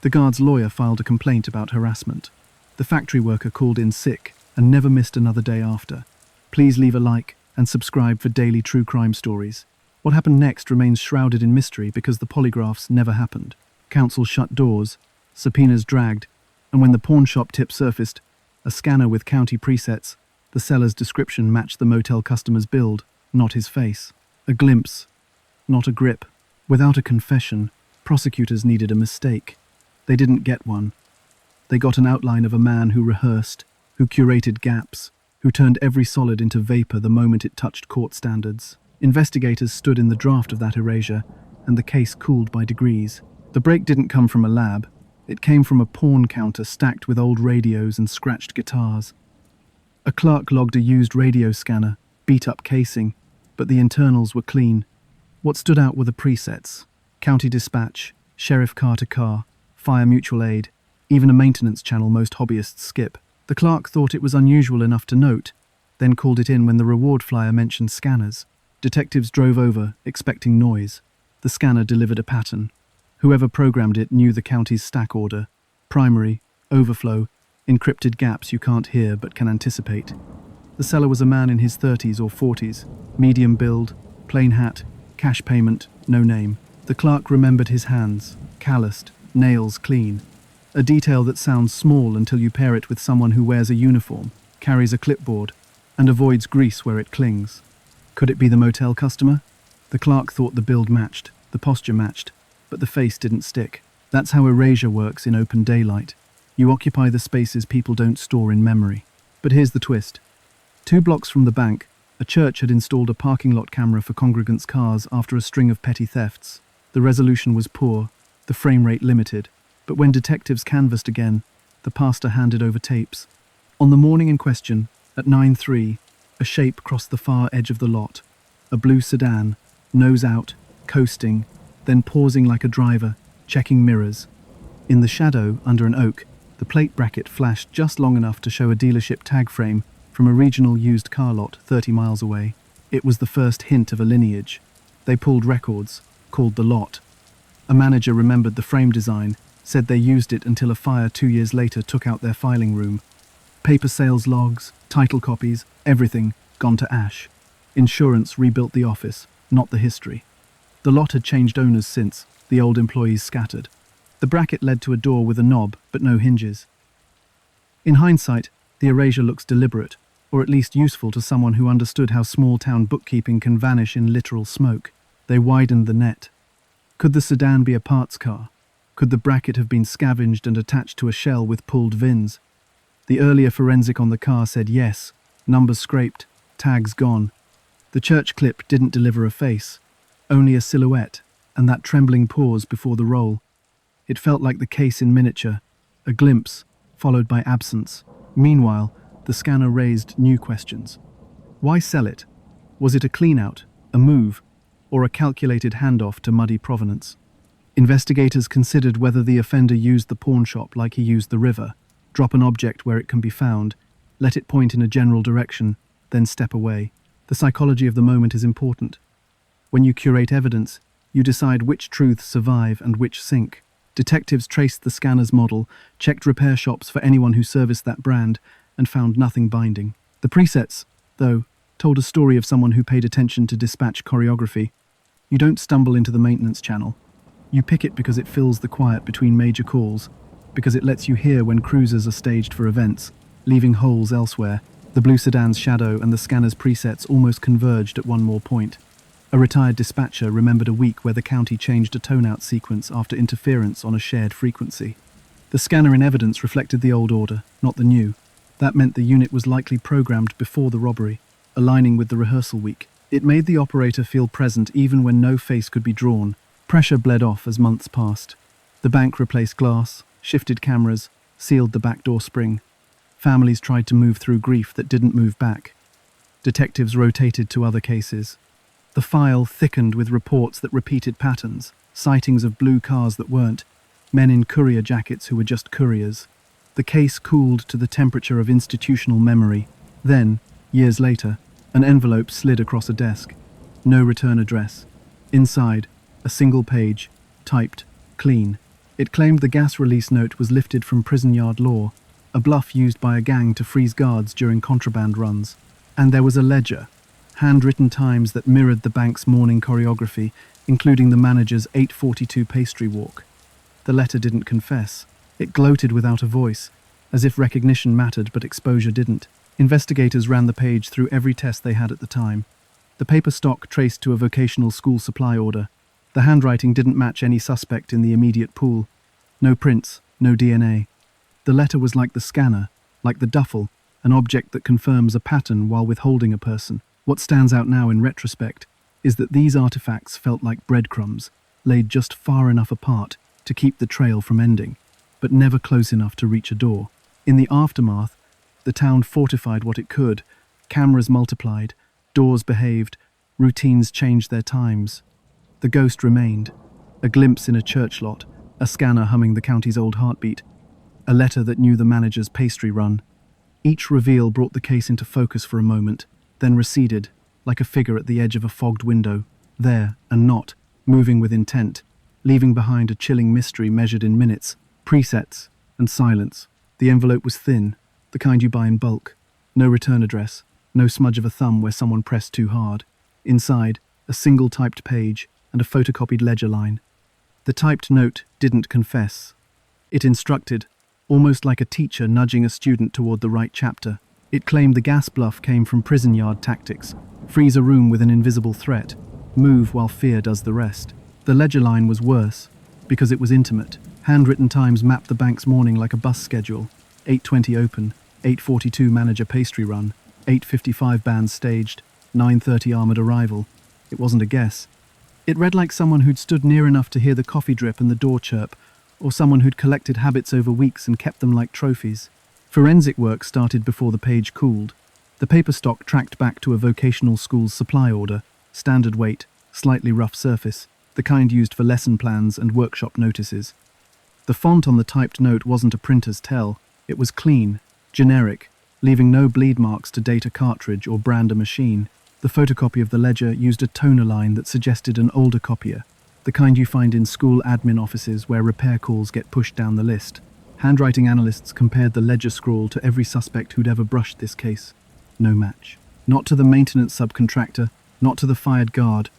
The guard's lawyer filed a complaint about harassment. The factory worker called in sick and never missed another day after. Please leave a like and subscribe for daily true crime stories. What happened next remains shrouded in mystery because the polygraphs never happened. Counsel shut doors, subpoenas dragged, and when the pawn shop tip surfaced, a scanner with county presets, the seller's description matched the motel customer's build, not his face. A glimpse, not a grip. Without a confession, prosecutors needed a mistake. They didn't get one. They got an outline of a man who rehearsed, who curated gaps, who turned every solid into vapor the moment it touched court standards. Investigators stood in the draft of that erasure, and the case cooled by degrees. The break didn't come from a lab. It came from a pawn counter stacked with old radios and scratched guitars. A clerk logged a used radio scanner, beat-up casing, but the internals were clean. What stood out were the presets: county dispatch, sheriff car to car, fire mutual aid, even a maintenance channel most hobbyists skip. The clerk thought it was unusual enough to note, then called it in when the reward flyer mentioned scanners. Detectives drove over, expecting noise. The scanner delivered a pattern. Whoever programmed it knew the county's stack order: primary, overflow, encrypted gaps you can't hear but can anticipate. The seller was a man in his 30s or 40s, medium build, plain hat, cash payment, no name. The clerk remembered his hands, calloused, nails clean. A detail that sounds small until you pair it with someone who wears a uniform, carries a clipboard, and avoids grease where it clings. Could it be the motel customer? The clerk thought the build matched, the posture matched, but the face didn't stick. That's how erasure works in open daylight. You occupy the spaces people don't store in memory. But here's the twist. 2 blocks from the bank, a church had installed a parking lot camera for congregants' cars after a string of petty thefts. The resolution was poor, the frame rate limited, but when detectives canvassed again, the pastor handed over tapes. On the morning in question, at 9:03, a shape crossed the far edge of the lot. A blue sedan, nose out, coasting, then pausing like a driver, checking mirrors. In the shadow, under an oak, the plate bracket flashed just long enough to show a dealership tag frame from a regional used car lot 30 miles away. It was the first hint of a lineage. They pulled records, called the lot. A manager remembered the frame design, said they used it until a fire 2 years later took out their filing room. Paper sales logs, title copies, everything gone to ash. Insurance rebuilt the office, not the history. The lot had changed owners since, the old employees scattered. The bracket led to a door with a knob, but no hinges. In hindsight, the erasure looks deliberate, or at least useful to someone who understood how small-town bookkeeping can vanish in literal smoke. They widened the net. Could the sedan be a parts car? Could the bracket have been scavenged and attached to a shell with pulled VINs? The earlier forensic on the car said yes, numbers scraped, tags gone. The church clip didn't deliver a face, only a silhouette, and that trembling pause before the roll. It felt like the case in miniature, a glimpse, followed by absence. Meanwhile, the scanner raised new questions. Why sell it? Was it a clean-out, a move, or a calculated handoff to muddy provenance? Investigators considered whether the offender used the pawn shop like he used the river, drop an object where it can be found, let it point in a general direction, then step away. The psychology of the moment is important. When you curate evidence, you decide which truths survive and which sink. Detectives traced the scanner's model, checked repair shops for anyone who serviced that brand, and found nothing binding. The presets, though, told a story of someone who paid attention to dispatch choreography. You don't stumble into the maintenance channel. You pick it because it fills the quiet between major calls, because it lets you hear when cruisers are staged for events, leaving holes elsewhere. The blue sedan's shadow and the scanner's presets almost converged at one more point. A retired dispatcher remembered a week where the county changed a tone-out sequence after interference on a shared frequency. The scanner in evidence reflected the old order, not the new. That meant the unit was likely programmed before the robbery, aligning with the rehearsal week. It made the operator feel present even when no face could be drawn. Pressure bled off as months passed. The bank replaced glass, shifted cameras, sealed the back door spring. Families tried to move through grief that didn't move back. Detectives rotated to other cases. The file thickened with reports that repeated patterns, sightings of blue cars that weren't, men in courier jackets who were just couriers. The case cooled to the temperature of institutional memory. Then, years later, an envelope slid across a desk. No return address. Inside, a single page, typed, clean. It claimed the gas release note was lifted from prison yard law, a bluff used by a gang to freeze guards during contraband runs. And there was a ledger, handwritten times that mirrored the bank's morning choreography, including the manager's 8:42 pastry walk. The letter didn't confess. It gloated without a voice, as if recognition mattered but exposure didn't. Investigators ran the page through every test they had at the time. The paper stock traced to a vocational school supply order. The handwriting didn't match any suspect in the immediate pool. No prints, no DNA. The letter was like the scanner, like the duffel, an object that confirms a pattern while withholding a person. What stands out now in retrospect is that these artifacts felt like breadcrumbs, laid just far enough apart to keep the trail from ending, but never close enough to reach a door. In the aftermath, the town fortified what it could. Cameras multiplied, doors behaved, routines changed their times. The ghost remained, a glimpse in a church lot, a scanner humming the county's old heartbeat, a letter that knew the manager's pastry run. Each reveal brought the case into focus for a moment, then receded, like a figure at the edge of a fogged window, there and not, moving with intent, leaving behind a chilling mystery measured in minutes, presets, and silence. The envelope was thin, the kind you buy in bulk. No return address, no smudge of a thumb where someone pressed too hard. Inside, a single typed page and a photocopied ledger line. The typed note didn't confess. It instructed, almost like a teacher nudging a student toward the right chapter. It claimed the gas bluff came from prison yard tactics. Freeze a room with an invisible threat. Move while fear does the rest. The ledger line was worse, because it was intimate. Handwritten times mapped the bank's morning like a bus schedule. 8:20 open, 8:42 manager pastry run, 8:55 band staged, 9:30 armored arrival. It wasn't a guess. It read like someone who'd stood near enough to hear the coffee drip and the door chirp, or someone who'd collected habits over weeks and kept them like trophies. Forensic work started before the page cooled. The paper stock tracked back to a vocational school's supply order, standard weight, slightly rough surface, the kind used for lesson plans and workshop notices. The font on the typed note wasn't a printer's tell. It was clean, generic, leaving no bleed marks to date a cartridge or brand a machine. The photocopy of the ledger used a toner line that suggested an older copier, the kind you find in school admin offices where repair calls get pushed down the list. Handwriting analysts compared the ledger scrawl to every suspect who'd ever brushed this case. No match. Not to the maintenance subcontractor, not to the fired guard,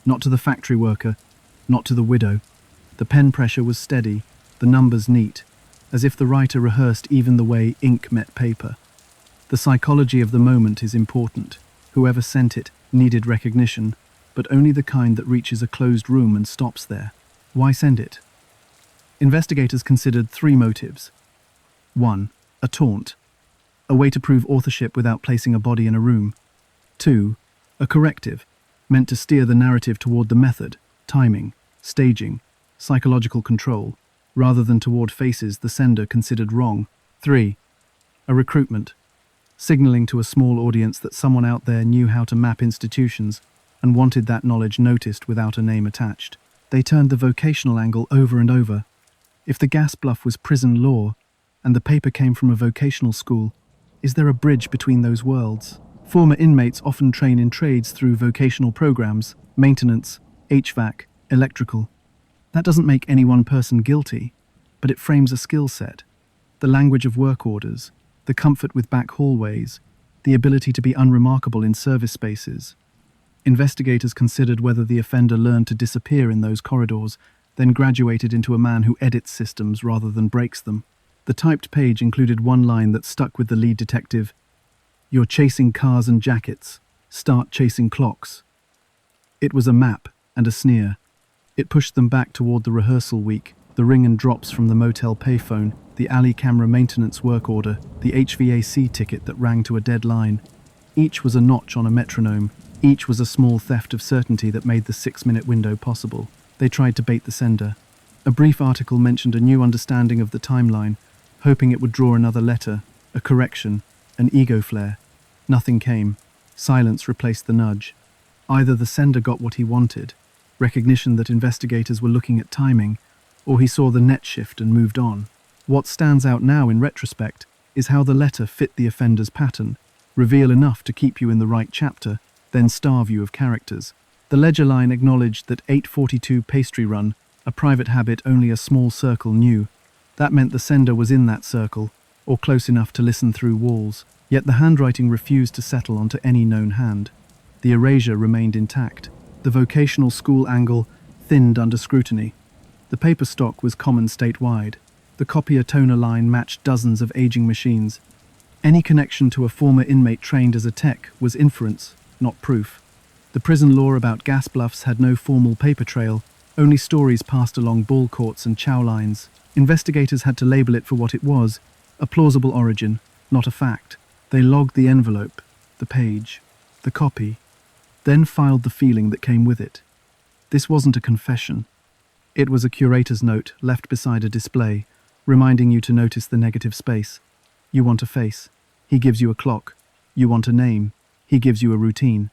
not to the factory worker, not to the widow. The pen pressure was steady, the numbers neat, as if the writer rehearsed even the way ink met paper. The psychology of the moment is important. Whoever sent it needed recognition, but only the kind that reaches a closed room and stops there. Why send it? Investigators considered 3 motives. 1. A taunt, a way to prove authorship without placing a body in a room. 2. A corrective, meant to steer the narrative toward the method, timing, staging, psychological control, rather than toward faces the sender considered wrong. 3. A recruitment, signaling to a small audience that someone out there knew how to map institutions and wanted that knowledge noticed without a name attached. They turned the vocational angle over and over. If the gas bluff was prison law, and the paper came from a vocational school, is there a bridge between those worlds? Former inmates often train in trades through vocational programs, maintenance, HVAC, electrical. That doesn't make any one person guilty, but it frames a skill set. The language of work orders, the comfort with back hallways, the ability to be unremarkable in service spaces. Investigators considered whether the offender learned to disappear in those corridors, then graduated into a man who edits systems rather than breaks them. The typed page included one line that stuck with the lead detective: "You're chasing cars and jackets. Start chasing clocks." It was a map and a sneer. It pushed them back toward the rehearsal week, the ring and drops from the motel payphone, the alley camera maintenance work order, the HVAC ticket that rang to a dead line. Each was a notch on a metronome. Each was a small theft of certainty that made the 6-minute window possible. They tried to bait the sender. A brief article mentioned a new understanding of the timeline, hoping it would draw another letter, a correction, an ego flare. Nothing came. Silence replaced the nudge. Either the sender got what he wanted, recognition that investigators were looking at timing, or he saw the net shift and moved on. What stands out now in retrospect is how the letter fit the offender's pattern, reveal enough to keep you in the right chapter, then starve you of characters. The ledger line acknowledged that 842 pastry run, a private habit only a small circle knew. That meant the sender was in that circle, or close enough to listen through walls. Yet the handwriting refused to settle onto any known hand. The erasure remained intact. The vocational school angle thinned under scrutiny. The paper stock was common statewide. The copier toner line matched dozens of aging machines. Any connection to a former inmate trained as a tech was inference, not proof. The prison law about gas bluffs had no formal paper trail, only stories passed along ball courts and chow lines. Investigators had to label it for what it was, a plausible origin, not a fact. They logged the envelope, the page, the copy, then filed the feeling that came with it. This wasn't a confession. It was a curator's note left beside a display, reminding you to notice the negative space. You want a face. He gives you a clock. You want a name. He gives you a routine.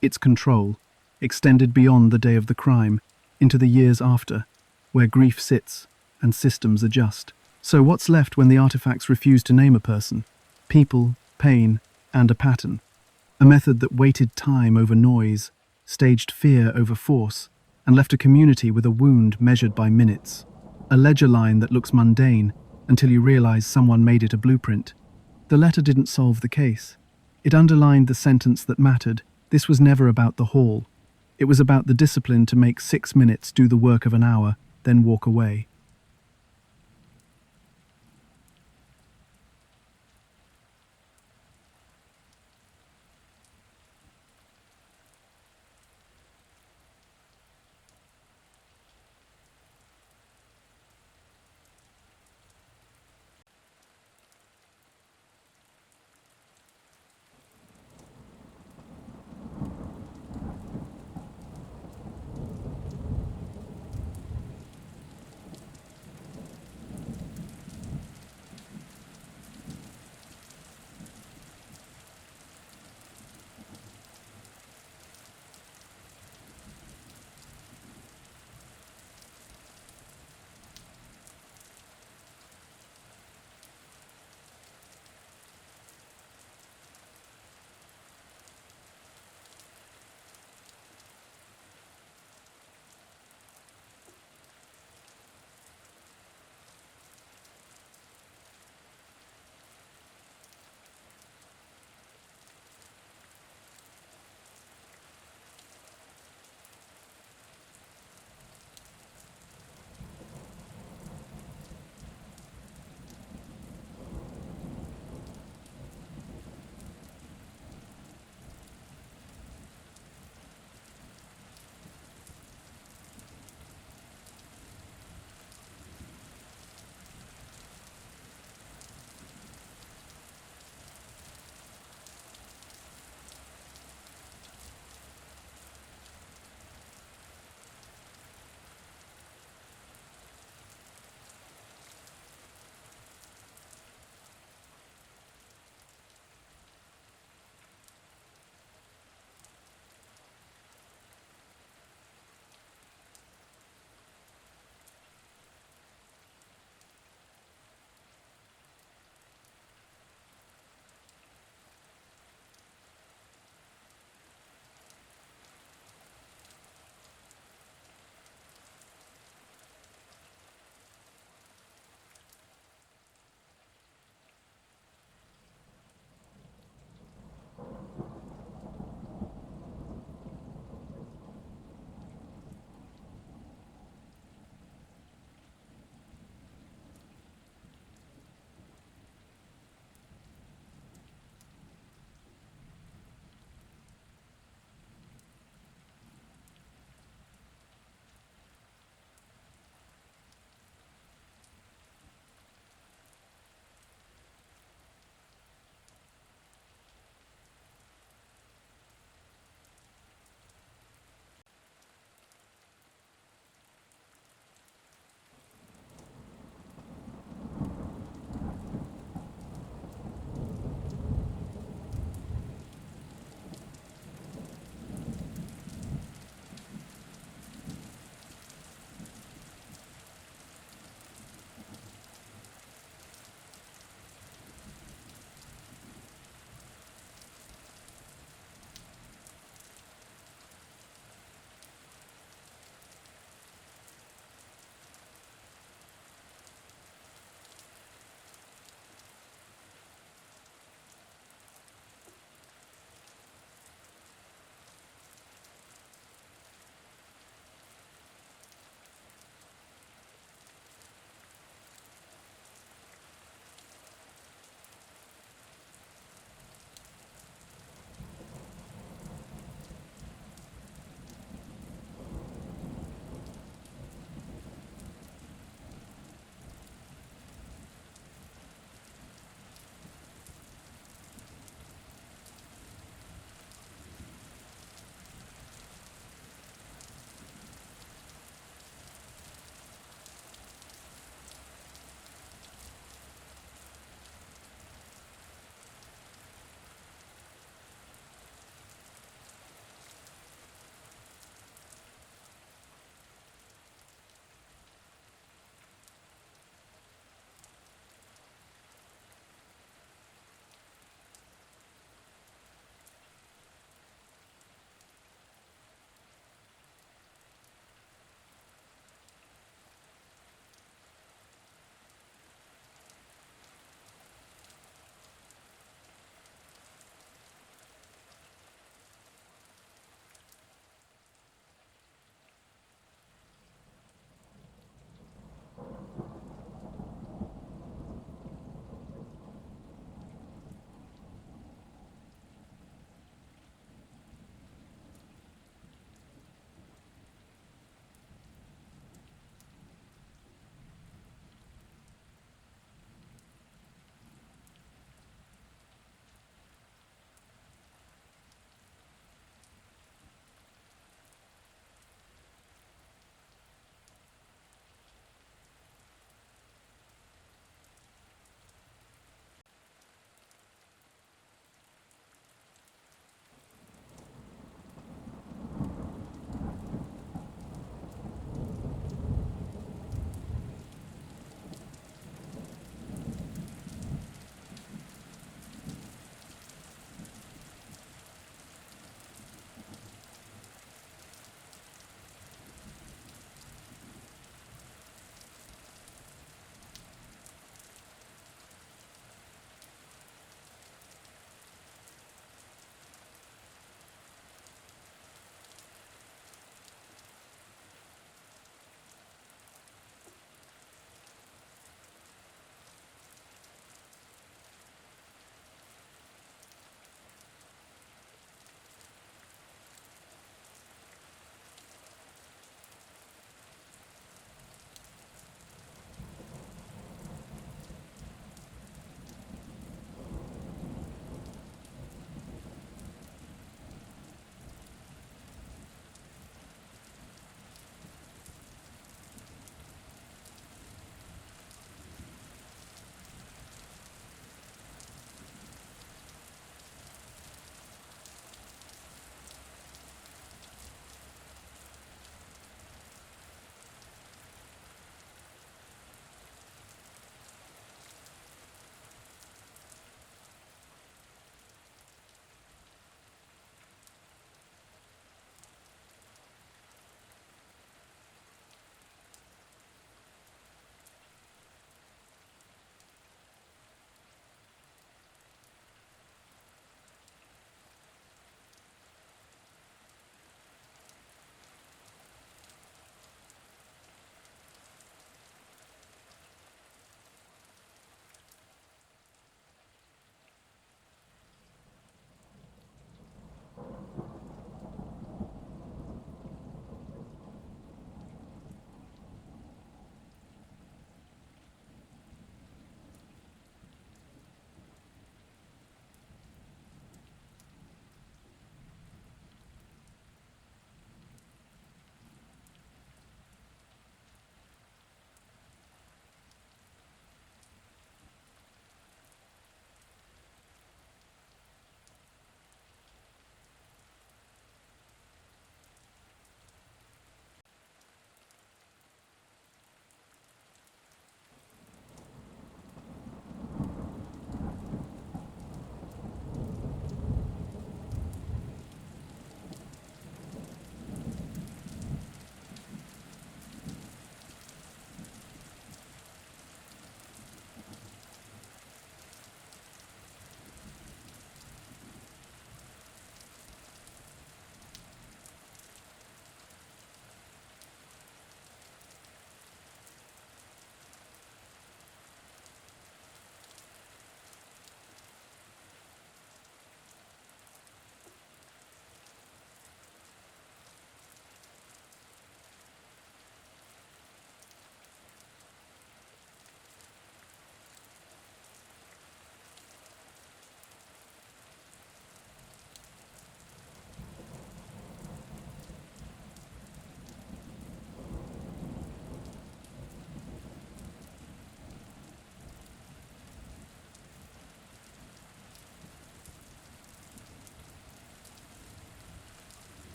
It's control, extended beyond the day of the crime, into the years after, where grief sits and systems adjust. So what's left when the artifacts refuse to name a person? People, pain, and a pattern. A method that weighted time over noise, staged fear over force, and left a community with a wound measured by minutes. A ledger line that looks mundane until you realize someone made it a blueprint. The letter didn't solve the case. It underlined the sentence that mattered. This was never about the haul. It was about the discipline to make 6 minutes do the work of an hour, then walk away.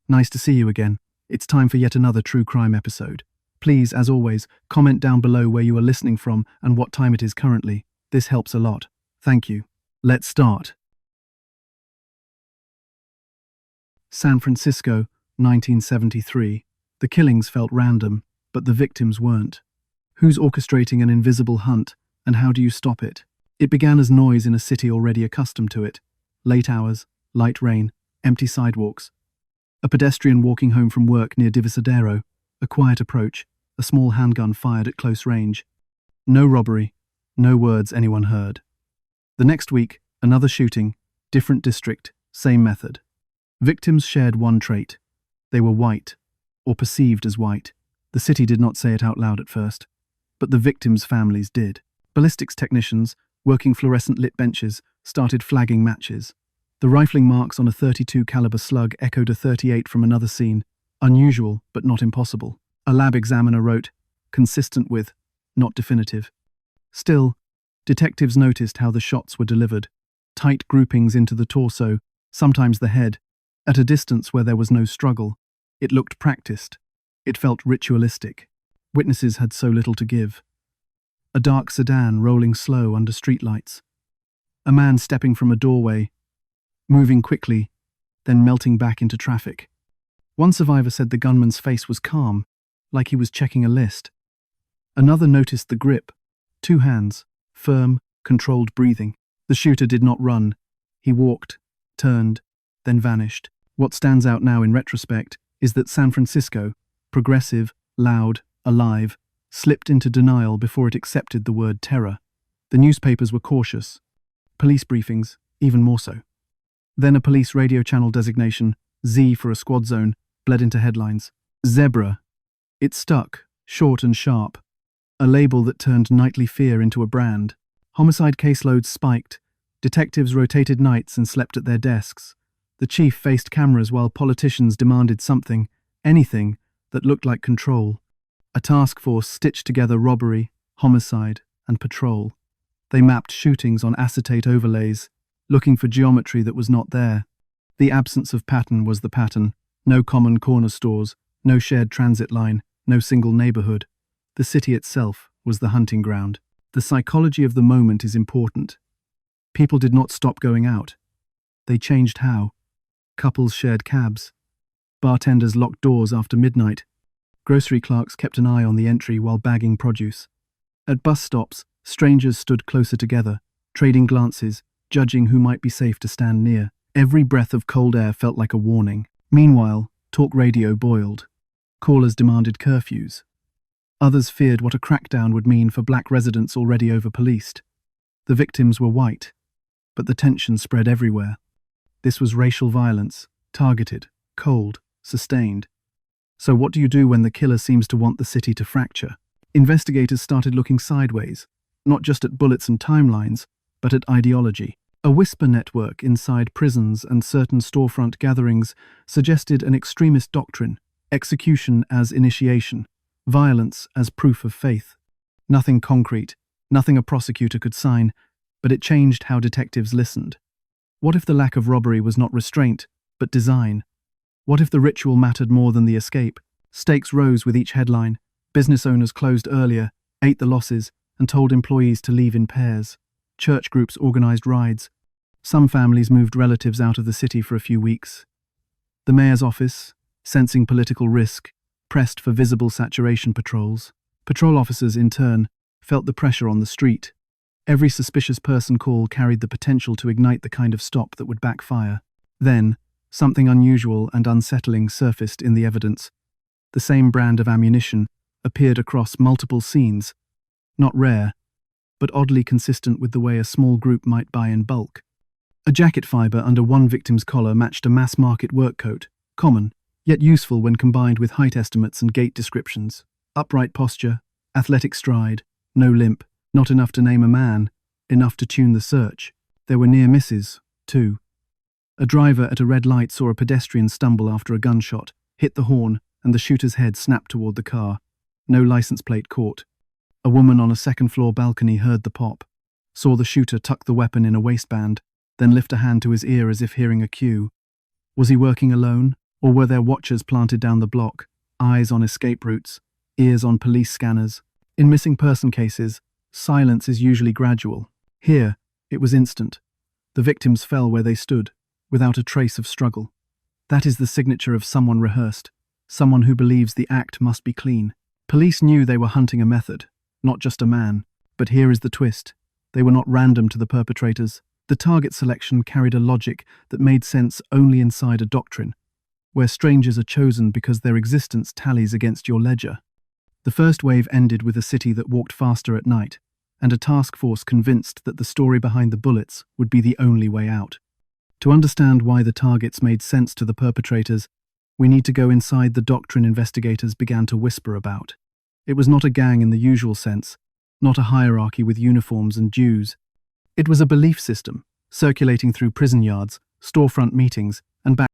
Nice to see you again. It's time for yet another true crime episode. Please, as always, comment down below where you are listening from and what time it is currently. This helps a lot. Thank you. Let's start. San Francisco, 1973. The killings felt random, but the victims weren't. Who's orchestrating an invisible hunt, and how do you stop it? It began as noise in a city already accustomed to it. Late hours, light rain, empty sidewalks. A pedestrian walking home from work near Divisadero, a quiet approach, a small handgun fired at close range. No robbery, no words anyone heard. The next week, another shooting, different district, same method. Victims shared one trait. They were white, or perceived as white. The city did not say it out loud at first, but the victims' families did. Ballistics technicians, working fluorescent lit benches, started flagging matches. The rifling marks on a .32 caliber slug echoed a .38 from another scene. Unusual, but not impossible. A lab examiner wrote, consistent with, not definitive. Still, detectives noticed how the shots were delivered. Tight groupings into the torso, sometimes the head. At a distance where there was no struggle. It looked practiced. It felt ritualistic. Witnesses had so little to give. A dark sedan rolling slow under streetlights. A man stepping from a doorway, moving quickly, then melting back into traffic. One survivor said the gunman's face was calm, like he was checking a list. Another noticed the grip. 2 hands, firm, controlled breathing. The shooter did not run. He walked, turned, then vanished. What stands out now in retrospect is that San Francisco, progressive, loud, alive, slipped into denial before it accepted the word terror. The newspapers were cautious. Police briefings, even more so. Then a police radio channel designation, Z for a squad zone, bled into headlines. Zebra. It stuck, short and sharp. A label that turned nightly fear into a brand. Homicide caseloads spiked. Detectives rotated nights and slept at their desks. The chief faced cameras while politicians demanded something, anything, that looked like control. A task force stitched together robbery, homicide, and patrol. They mapped shootings on acetate overlays, looking for geometry that was not there. The absence of pattern was the pattern. No common corner stores, no shared transit line, no single neighborhood. The city itself was the hunting ground. The psychology of the moment is important. People did not stop going out. They changed how. Couples shared cabs. Bartenders locked doors after midnight. Grocery clerks kept an eye on the entry while bagging produce. At bus stops, strangers stood closer together, trading glances, judging who might be safe to stand near. Every breath of cold air felt like a warning. Meanwhile, talk radio boiled. Callers demanded curfews. Others feared what a crackdown would mean for black residents already over-policed. The victims were white, but the tension spread everywhere. This was racial violence, targeted, cold, sustained. So what do you do when the killer seems to want the city to fracture? Investigators started looking sideways, not just at bullets and timelines, but at ideology. A whisper network inside prisons and certain storefront gatherings suggested an extremist doctrine, execution as initiation, violence as proof of faith. Nothing concrete, nothing a prosecutor could sign, but it changed how detectives listened. What if the lack of robbery was not restraint, but design? What if the ritual mattered more than the escape? Stakes rose with each headline. Business owners closed earlier, ate the losses, and told employees to leave in pairs. Church groups organized rides. Some families moved relatives out of the city for a few weeks. The mayor's office, sensing political risk, pressed for visible saturation patrols. Patrol officers, in turn, felt the pressure on the street. Every suspicious person call carried the potential to ignite the kind of stop that would backfire. Then, something unusual and unsettling surfaced in the evidence. The same brand of ammunition appeared across multiple scenes. Not rare, but oddly consistent with the way a small group might buy in bulk. A jacket fiber under one victim's collar matched a mass-market work coat, common, yet useful when combined with height estimates and gait descriptions. Upright posture, athletic stride, no limp, not enough to name a man, enough to tune the search. There were near misses, too. A driver at a red light saw a pedestrian stumble after a gunshot, hit the horn, and the shooter's head snapped toward the car. No license plate caught. A woman on a second-floor balcony heard the pop, saw the shooter tuck the weapon in a waistband, then lift a hand to his ear as if hearing a cue. Was he working alone, Or were there watchers planted down the block, eyes on escape routes, ears on police scanners? In missing person cases, silence is usually gradual. Here, it was instant. The victims fell where they stood, without a trace of struggle. That is the signature of someone rehearsed, someone who believes the act must be clean. Police knew they were hunting a method, not just a man. But here is the twist. They were not random to the perpetrators. The target selection carried a logic that made sense only inside a doctrine, where strangers are chosen because their existence tallies against your ledger. The first wave ended with a city that walked faster at night, and a task force convinced that the story behind the bullets would be the only way out. To understand why the targets made sense to the perpetrators, we need to go inside the doctrine investigators began to whisper about. It was not a gang in the usual sense, not a hierarchy with uniforms and dues. It was a belief system, circulating through prison yards, storefront meetings, and back